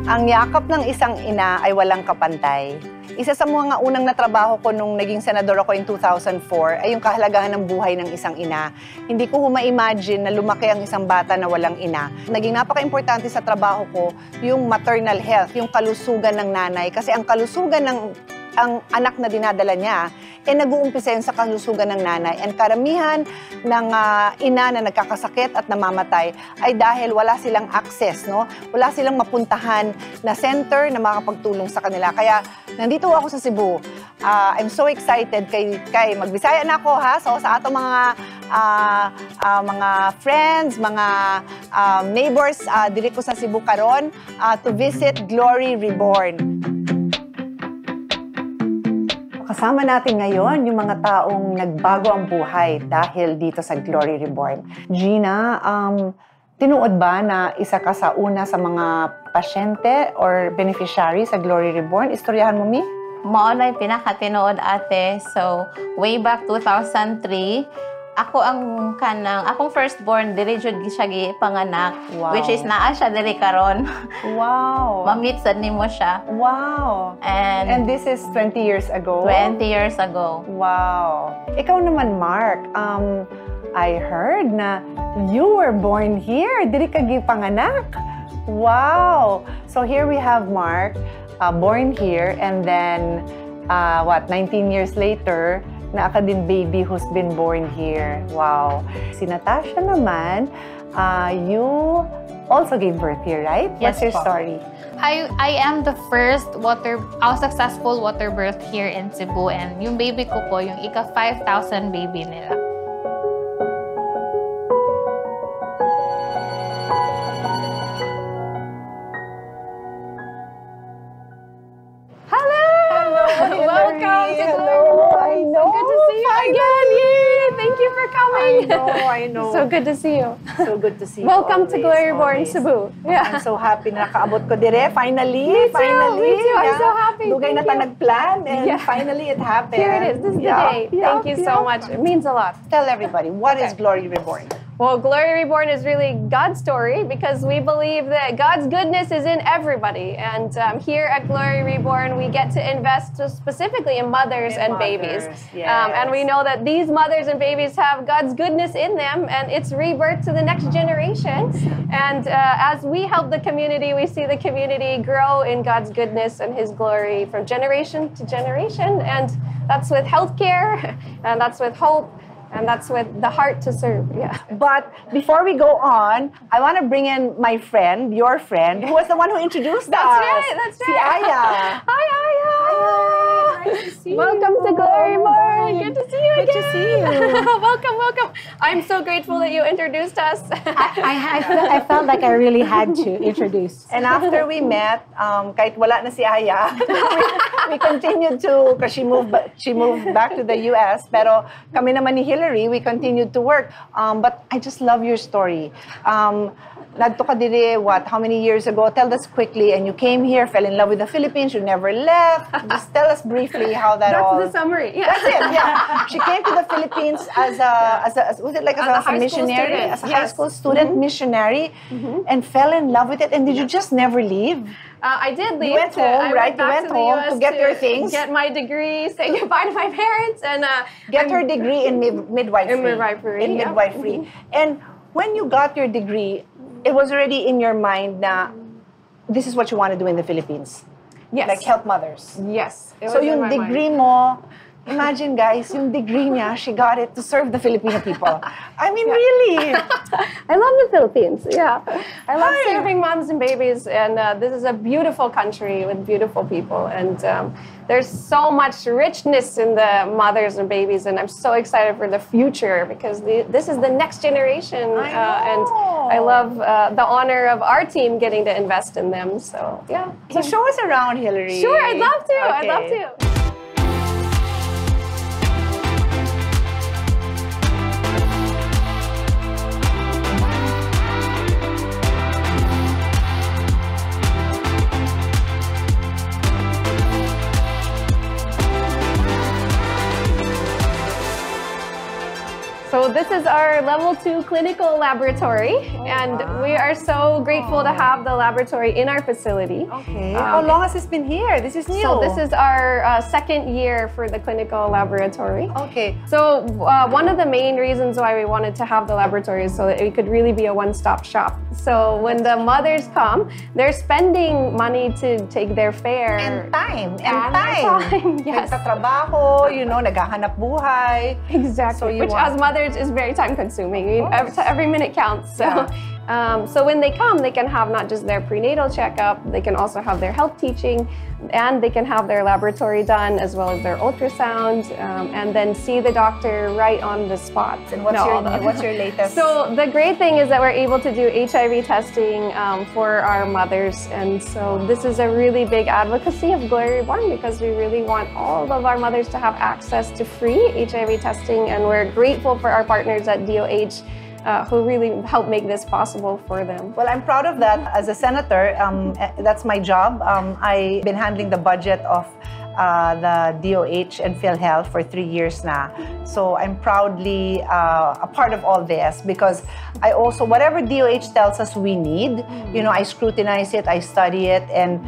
Ang yakap ng isang ina ay walang kapantay. Isa sa mga unang natrabaho ko nung naging senador ako in 2004 ay yung kahalagahan ng buhay ng isang ina. Hindi ko ma-imagine na lumaki ang isang bata na walang ina. Naging napaka-importante sa trabaho ko yung maternal health, yung kalusugan ng nanay. Kasi ang kalusugan ng ang anak na dinadala niya, nag-uumpisa yun sa kalusugan ng nanay. And karamihan ng ina na nagkakasakit at namamatay ay dahil wala silang access, no? Wala silang mapuntahan na center na makapagtulong sa kanila. Kaya nandito ako sa Cebu. I'm so excited kay Magbisaya na ako, ha? So sa atong mga friends, mga neighbors diri ko sa Cebu karon to visit Glory Reborn. Kasama natin ngayon yung mga taong nagbago ang buhay dahil dito sa Glory Reborn. Gina, tinuod ba na isa ka sa una sa mga pasyente or beneficiary sa Glory Reborn? Istoryahan mo, Mi? Mao na pinakatinuod, ate. So, way back 2003, ako akong firstborn, dili jud siya gipanganak. Wow. Which is naa siya dili karon. Wow. Ma-meet sad nimo siya. Wow. And this is 20 years ago? 20 years ago. Wow. Ikaw naman, Mark, I heard na you were born here. Dili ka gipanganak. Wow. So here we have Mark, born here, and then, 19 years later, na ka din baby who's been born here. Wow. Si Natasha naman, you also gave birth here, right? Yes, What's your po. story? I am the first successful water birth here in Cebu, and yung baby ko po, yung ika-5,000 baby nila. Welcome to Glory. I know. So good to see you again. Yay! Thank you for coming. I know. So good to see you. So good to see you. Welcome to always, Glory Reborn always. Cebu. I'm so happy na nakaabot ko dire. Finally. Me too, Finally. me too. I'm so happy. Dugay na Thank ta you. nagplan and Yeah. finally it happened. Here it is. This is the day. Thank you so much. It means a lot. Tell everybody, what is Glory Reborn? Well, Glory Reborn is really God's story because we believe that God's goodness is in everybody. And here at Glory Reborn, we get to invest specifically in mothers and babies. Yes. And we know that these mothers and babies have God's goodness in them, and it's rebirth to the next generation. And as we help the community, we see the community grow in God's goodness and His glory from generation to generation. And that's with healthcare, and that's with hope, and that's with the heart to serve. Yeah. But before we go on, I want to bring in my friend, your friend, who was the one who introduced us. That's Si right. Aya. Hi, Aya. Nice to see Welcome to Glory Reborn. Good to see you again. Good to see you. Welcome. I'm so grateful that you introduced us. I felt like I really had to introduce. And after we met, kahit wala na si Aya, we continued to, because she moved back to the US, pero kami naman ni Hillary, we continued to work. But I just love your story. Nagto ka dire, how many years ago? Tell us quickly. And you came here, fell in love with the Philippines, you never left. Just tell us briefly how that all... That's the summary. Yeah. That's it, yeah. She came to the Philippines as a missionary, as a high school student missionary, and fell in love with it. And did you just never leave? I did leave. You went home, right? You went home to get your things. Get my degree, say goodbye to my parents, and get her degree in midwifery. In midwifery. In midwifery. And when you got your degree, it was already in your mind na this is what you want to do in the Philippines. Yes. Like help mothers. Yes. So yung degree mo, Imagine, guys, yung degree niya, she got it to serve the Filipino people. I mean, really. I love the Philippines, yeah. I love serving moms and babies, and this is a beautiful country with beautiful people, and there's so much richness in the mothers and babies, and I'm so excited for the future because this is the next generation, and I love the honor of our team getting to invest in them, so yeah. So show us around, Hillary. Sure, I'd love to, I'd love Okay. to. So this is our level 2 clinical laboratory, and we are so grateful to have the laboratory in our facility. Okay. How long has this been here? This is new. So this is our second year for the clinical laboratory. Okay. So one of the main reasons why we wanted to have the laboratory is so that it could really be a one-stop shop. So when the mothers come, they're spending money to take their fare. And time. Yes. Nagtatrabaho, naghahanap buhay. Exactly. So you Which want- as mothers is very time consuming. Every minute counts. So, so when they come, they can have not just their prenatal checkup, they can also have their health teaching, and they can have their laboratory done as well as their ultrasound, and then see the doctor right on the spot. And what's your latest? So the great thing is that we're able to do HIV testing for our mothers, and so this is a really big advocacy of Glory Reborn because we really want all of our mothers to have access to free HIV testing, and we're grateful for our partners at DOH who really help make this possible for them. Well, I'm proud of that. As a senator, that's my job. I've been handling the budget of the DOH and PhilHealth for 3 years now. So I'm proudly a part of all this because I also, whatever DOH tells us we need, I scrutinize it, I study it, and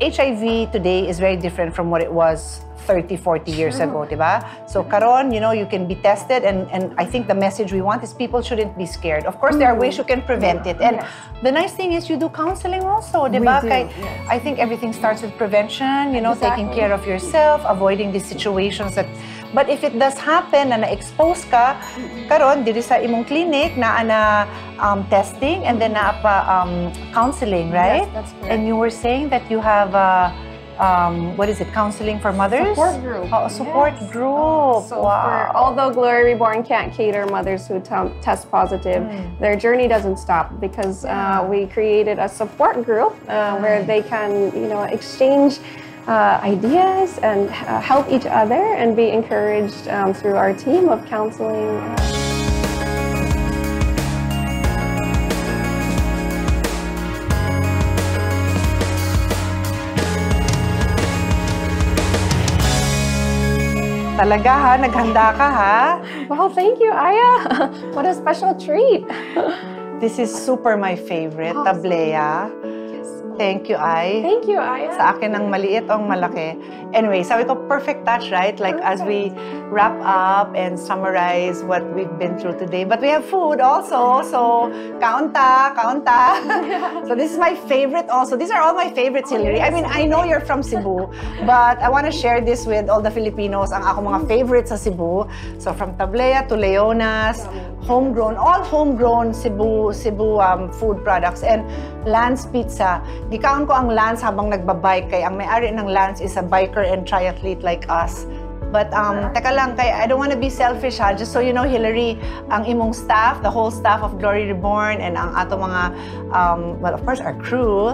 HIV today is very different from what it was 30, 40 years ago, diba? So karon, you can be tested, and I think the message we want is people shouldn't be scared. Of course, there are ways you can prevent it. And the nice thing is you do counseling also, diba? We do, yes. I think everything starts with prevention, taking Exactly. care of yourself, avoiding these situations that. But if it does happen na na-expose ka, karon diri sa imong clinic na testing and then na pa counseling, right? Yes, that's correct. And you were saying that you have what is it? Counseling for mothers? Support group. Oh, a support group. So Wow. although Glory Reborn can't cater mothers who test positive, their journey doesn't stop because we created a support group where they can, exchange ideas and help each other and be encouraged through our team of counseling. Talaga ha? Naghanda ka ha? Well, thank you, Aya. What a special treat. This is super my favorite, tablea. Thank you, Ay. Thank you, Aya. Sa akin ang maliit o ang malaki. Anyway, sabi ko, perfect touch, right? Like as we wrap up and summarize what we've been through today. But we have food also, so kaunta. So this is my favorite also. These are all my favorites, Hillary. I mean, I know you're from Cebu, but I want to share this with all the Filipinos, ang ako mga favorites sa Cebu. So from tablea to Leonas, homegrown, all homegrown Cebu food products, and Lance Pizza. Gikaon ko ang Lance habang nagbabike kay ang may-ari ng Lance is a biker and triathlete like us. But teka lang, kay I don't want to be selfish ha. Just so you know, Hillary, ang imong staff, the whole staff of Glory Reborn, and ang ato mga, well, of course, our crew,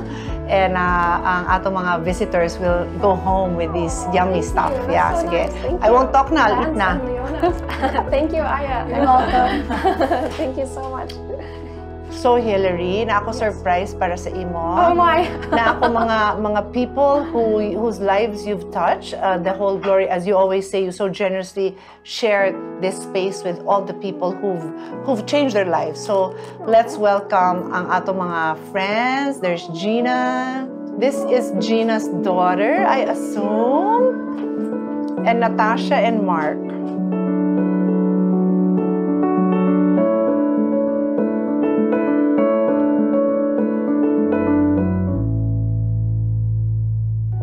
and ang ato mga visitors will go home with this yummy stuff. Yeah, so sige. nice. I won't talk na, eat Lance na. and Leonas. Thank you, Aya. You're welcome. Thank you so much. So Hillary, na ako surprise para sa imo. Oh my! Na ako mga people whose lives you've touched, the whole Glory, as you always say, you so generously share this space with all the people who've changed their lives. So let's welcome ang ato mga friends. There's Gina. This is Gina's daughter, I assume. And Natasha and Mark.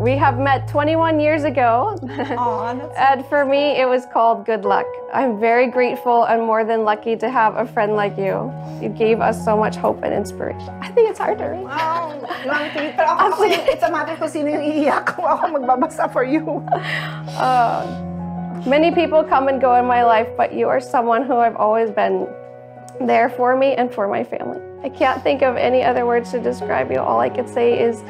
We have met 21 years ago. And for me, it was called Good Luck. I'm very grateful and more than lucky to have a friend like you. You gave us so much hope and inspiration. I think it's hard to read. Ma'am Tita, ako, it's a matter kung sino yung iiyak kung ako magbabasa for you. Many people come and go in my life, but you are someone who I've always been there for me and for my family. I can't think of any other words to describe you. All I could say is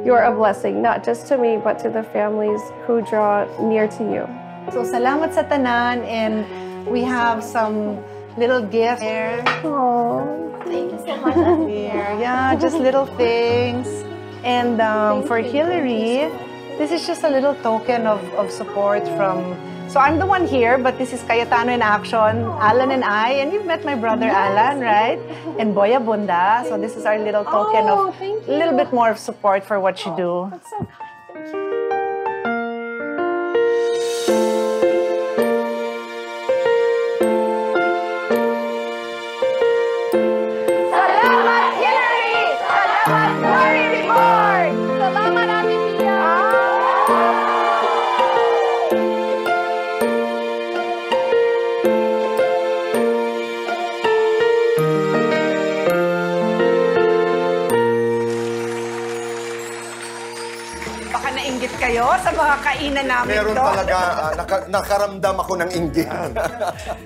you're a blessing, not just to me, but to the families who draw near to you. So, salamat sa tanan, and we have some little gifts here. Oh, thank you so much, here. Yeah, just little things. And for Hillary, this is just a little token of support from... So I'm the one here, but this is Cayetano in action, Alan and I, and you've met my brother Alan, right? And Boya Bunda. So this is our little token of a little bit more of support for what you do. That's so kind. Thank you. Salamat, Hillary! Salamat, Glory Report! Salamat, Ate Pia! Baka nainggit kayo sa mga kainan namin Meron doon. talaga, nakaramdam ako ng inggit.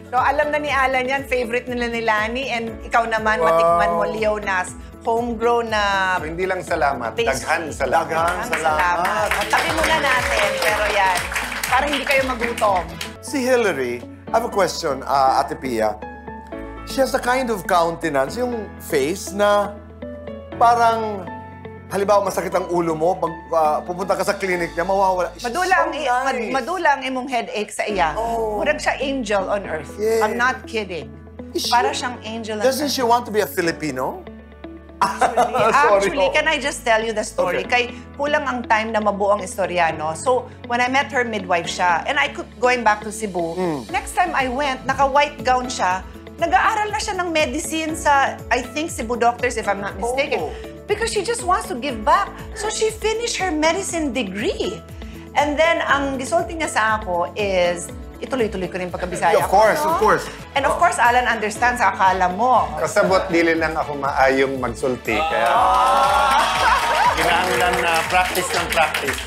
So, alam na ni Alan yan, favorite nila ni Lani, and ikaw naman, matikman mo, Leonas, homegrown na... So, hindi lang salamat, pastry. daghan salamat. Daghan salamat. O, tabi muna natin, pero yan, para hindi kayo magutom. Si Hillary, I have a question, Ate Pia. She has a kind of countenance, yung face na parang... Halimbawa, masakit ang ulo mo, pag pupunta ka sa clinic niya, mawawala. Madulang imong headache sa iya. Murag siya angel on earth. I'm not kidding. Para siyang angel on Doesn't earth. she want to be a Filipino? Actually, can I just tell you the story? Kay kulang ang time na mabuo ang istorya, no? So, when I met her, midwife siya. And I could, going back to Cebu, next time I went, naka-white gown siya, nag-aaral na siya ng medicine sa, I think, Cebu Doctors, if I'm not mistaken. Because she just wants to give back. So she finished her medicine degree. And then, ang gisulti niya sa ako is, ituloy-tuloy ko rin pagkabisaya Of course, ko, no? of course. And of course, Alan understands, akala mo. Kasabot dili lang ako maayong magsulti, kaya kinahanglan na practice ng practice.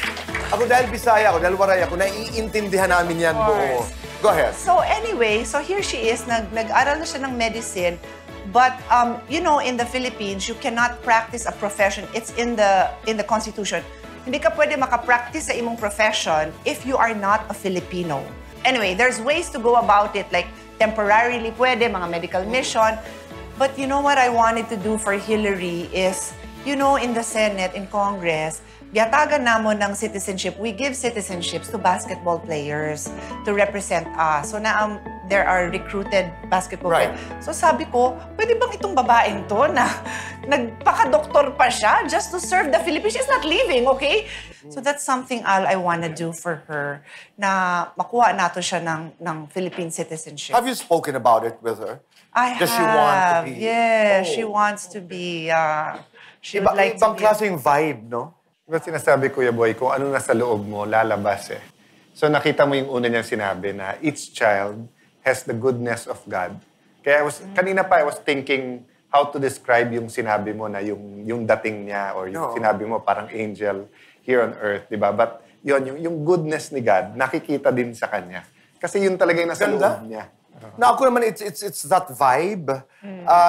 Ako dahil Bisaya ako, dahil Waray ako, naiintindihan namin yan buo. Go ahead. So anyway, so here she is, nag-aral na siya ng medicine. But, you know, in the Philippines, you cannot practice a profession. It's in the Constitution. Hindi ka pwede makapractice sa imong profession if you are not a Filipino. Anyway, there's ways to go about it, like temporarily pwede, mga medical mission. But you know what I wanted to do for Hillary is, you know, in the Senate, in Congress, giyatagan namon ng citizenship. We give citizenships to basketball players to represent us. So na there are recruited basketball players. So sabi ko, pwede bang itong babaeng to na nagpaka-doktor pa siya just to serve the Philippines? She's not leaving, okay? So that's something I want to do for her, na makuha nato siya ng Philippine citizenship. Have you spoken about it with her? I Does have. she want to be? Yeah, she wants to be, she would like to ibang be. klaseng vibe, no? Diba sinasabi, Kuya Boy, kung ano nasa loob mo, lalabas eh. So nakita mo yung una niyang sinabi na each child has the goodness of God. Kaya kanina pa I was thinking how to describe yung sinabi mo na yung dating niya or yung sinabi mo parang angel here on earth, di ba? But yung goodness ni God, nakikita din sa kanya. Kasi yun talaga yung nasa loob niya. Na ako naman, it's that vibe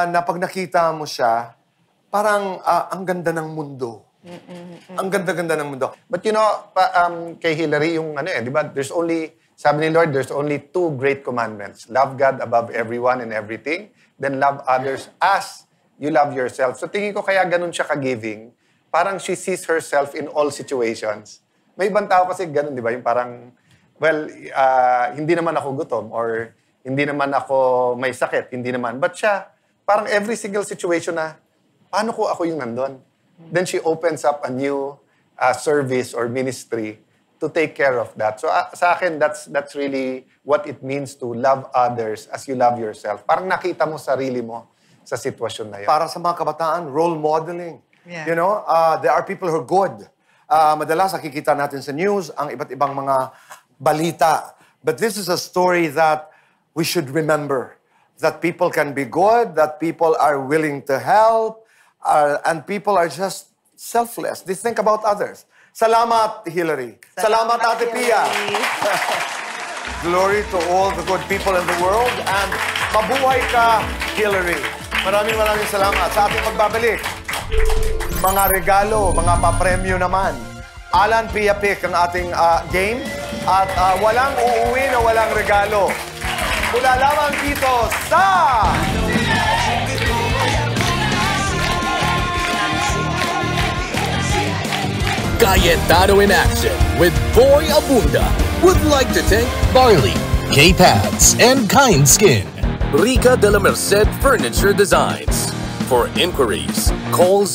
na pag nakita mo siya, parang ang ganda ng mundo. Ang ganda-ganda ng mundo. But you know, kay Hillary, yung di ba, sabi ni Lord, there's only 2 great commandments. Love God above everyone and everything, then love others as you love yourself. So tingin ko kaya ganun siya ka-giving. Parang she sees herself in all situations. May ibang tao kasi ganun, di ba? Yung parang, well, hindi naman ako gutom or hindi naman ako may sakit, hindi naman. But siya, parang every single situation na, paano ko ako yung nandun? Then she opens up a new service or ministry to take care of that. So sa akin, that's really what it means to love others as you love yourself. Parang nakita mo sarili mo sa sitwasyon na yun. Para sa mga kabataan, role modeling. Yeah. You know, there are people who are good. Madalas nakikita natin sa news ang iba't ibang mga balita. But this is a story that we should remember. That people can be good, that people are willing to help, and people are just selfless. They think about others. Salamat, Hillary. Salamat Ate Pia. Glory to all the good people in the world, and mabuhay ka, Hillary. Maraming salamat. Sa ating pagbabalik, mga regalo, mga papremyo naman. Alan Pia Pick ang ating game. At walang uuwi na walang regalo. Mula lamang dito sa... Cayetano in action with Boy Abunda would like to thank Barley, K-Pads, and Kind Skin. Rica de la Merced Furniture Designs. For inquiries, call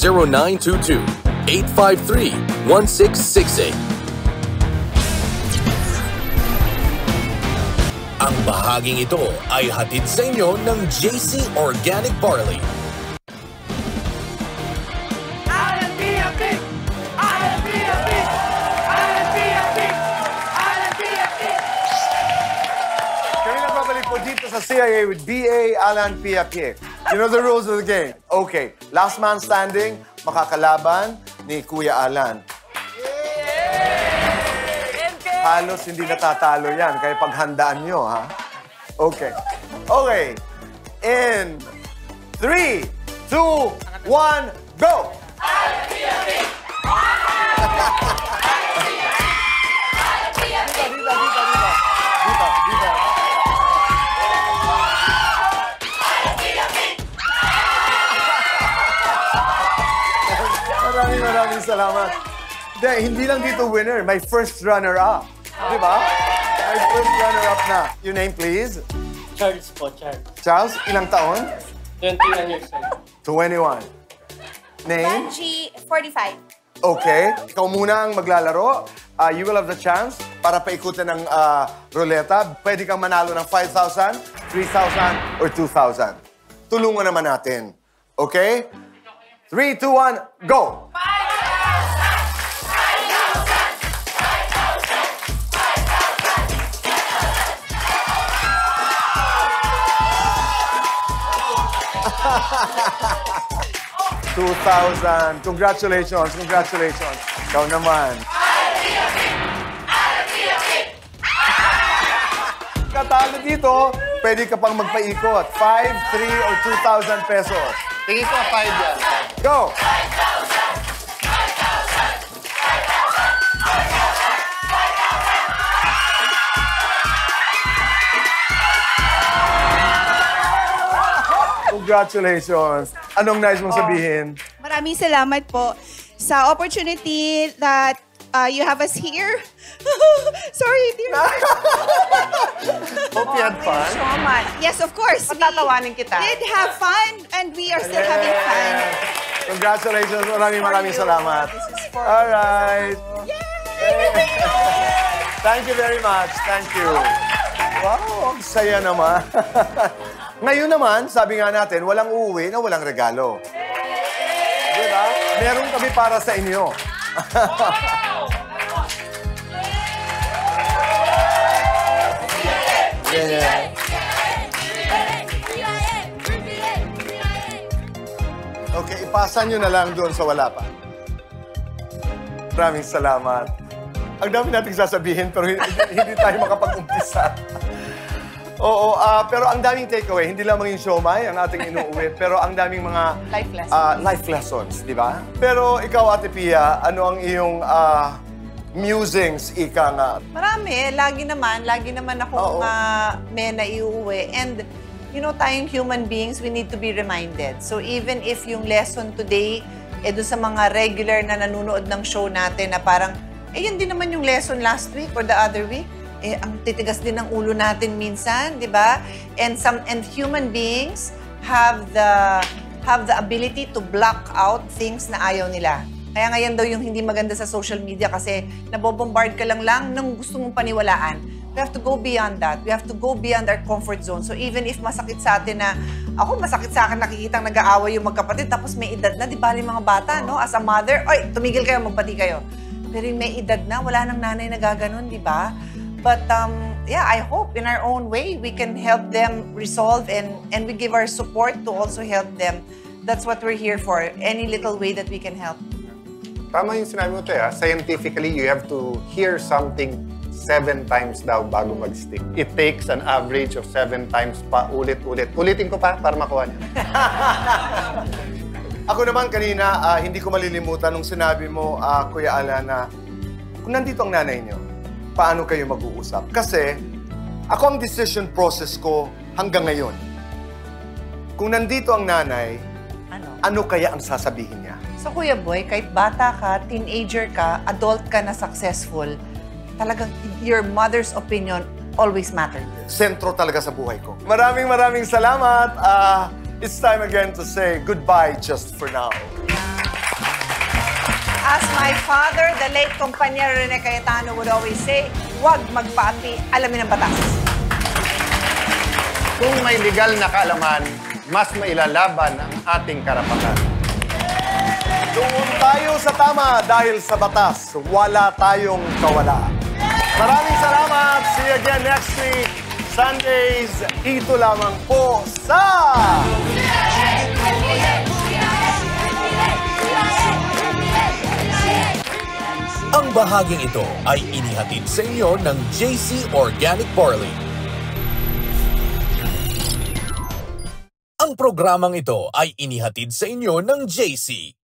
0922-853-1668. Ang bahaging ito ay hatid sa inyo ng JC Organic Barley. Kami nagbabalik po dito sa CIA with BA Alan Pia Pick. You know the rules of the game. Okay, last man standing, makakalaban ni Kuya Alan. Halos hindi natatalo yan, kaya paghandaan nyo, ha? Okay. Okay. In 3, 2, 1, go! Maraming salamat. Hindi lang dito winner, my first runner-up. Di ba? My first runner-up na. Your name, please? Charles po, Charles. Charles, ilang taon? 21 years old. 21. Name? Angie, 45. Okay. Ikaw muna ang maglalaro. You will have the chance para paikutin ng ruleta. Pwede kang manalo ng 5,000, 3,000, or 2,000. Tulungan naman natin. Okay? 3, 2, 1, go! 2,000. Congratulations, congratulations. Ikaw naman. Katalo dito, pwede ka pang magpaikot. 5, 3, or 2,000 pesos. Tingin ko 5 yan. Go! Congratulations. Anong nais mong sabihin? Maraming salamat po sa opportunity that you have us here. Sorry, dear. Hope you had fun. So much. Yes, of course. Patatawanin kita. We did have fun and we are still having fun. Congratulations. Maraming salamat. All right. Thank you very much. Thank you. Wow, ang saya naman. Ngayon naman, sabi nga natin, walang uuwi na walang regalo. Diba? Meron kami para sa inyo. Yeah. Okay, ipasa nyo na lang doon sa wala pa. Maraming salamat. Ang dami nating sasabihin pero hindi tayo makapag-umpisa. Oo, pero ang daming takeaway. Hindi lamang yung siomai ang ating inuuwi, pero ang daming mga life lessons, di ba? Pero ikaw, Ate Pia, ano ang iyong musings, ika nga? Marami. Lagi naman akong may naiuwi. And, you know, tayong human beings, we need to be reminded. So even if yung lesson today, doon sa mga regular na nanonood ng show natin na parang, yun din naman yung lesson last week or the other week. Ang titigas din ng ulo natin minsan, di ba? And human beings have the ability to block out things na ayaw nila. Kaya ngayon daw yung hindi maganda sa social media kasi nabobombard ka lang ng gusto mong paniwalaan. We have to go beyond that. We have to go beyond our comfort zone. So even if masakit sa atin na, ako masakit sa akin nakikitang nag-aaway yung magkapatid tapos may edad na, di ba mga bata, no? As a mother, tumigil kayo, magpati kayo. Pero yung may edad na, wala nang nanay na gaganon, di ba? But yeah, I hope in our own way we can help them resolve and we give our support to also help them. That's what we're here for. Any little way that we can help. Tama yung sinabi mo, Tea. Scientifically, you have to hear something 7 times daw bago mag-stick. It takes an average of 7 times pa ulit-ulit. Ulitin ko pa para makuha niya. Ako naman kanina, hindi ko malilimutan nung sinabi mo, Kuya Ala, na kung nandito ang nanay niyo, paano kayo mag-uusap? Kasi ako ang decision process ko hanggang ngayon. Kung nandito ang nanay, ano kaya ang sasabihin niya? So Kuya Boy, kahit bata ka, teenager ka, adult ka na successful, talagang your mother's opinion always mattered. Sentro talaga sa buhay ko. Maraming salamat. It's time again to say goodbye just for now. As my father, the late Compañero Rene Cayetano would always say, huwag magpati, alamin ang batas. Kung may legal na kaalaman, mas mailalaban ang ating karapatan. Doon tayo sa tama dahil sa batas, wala tayong kawala. Maraming salamat. See you again next week. Sundays, dito lamang po sa... Ang bahaging ito ay inihatid sa inyo ng JC Organic Barley. Ang programang ito ay inihatid sa inyo ng JC.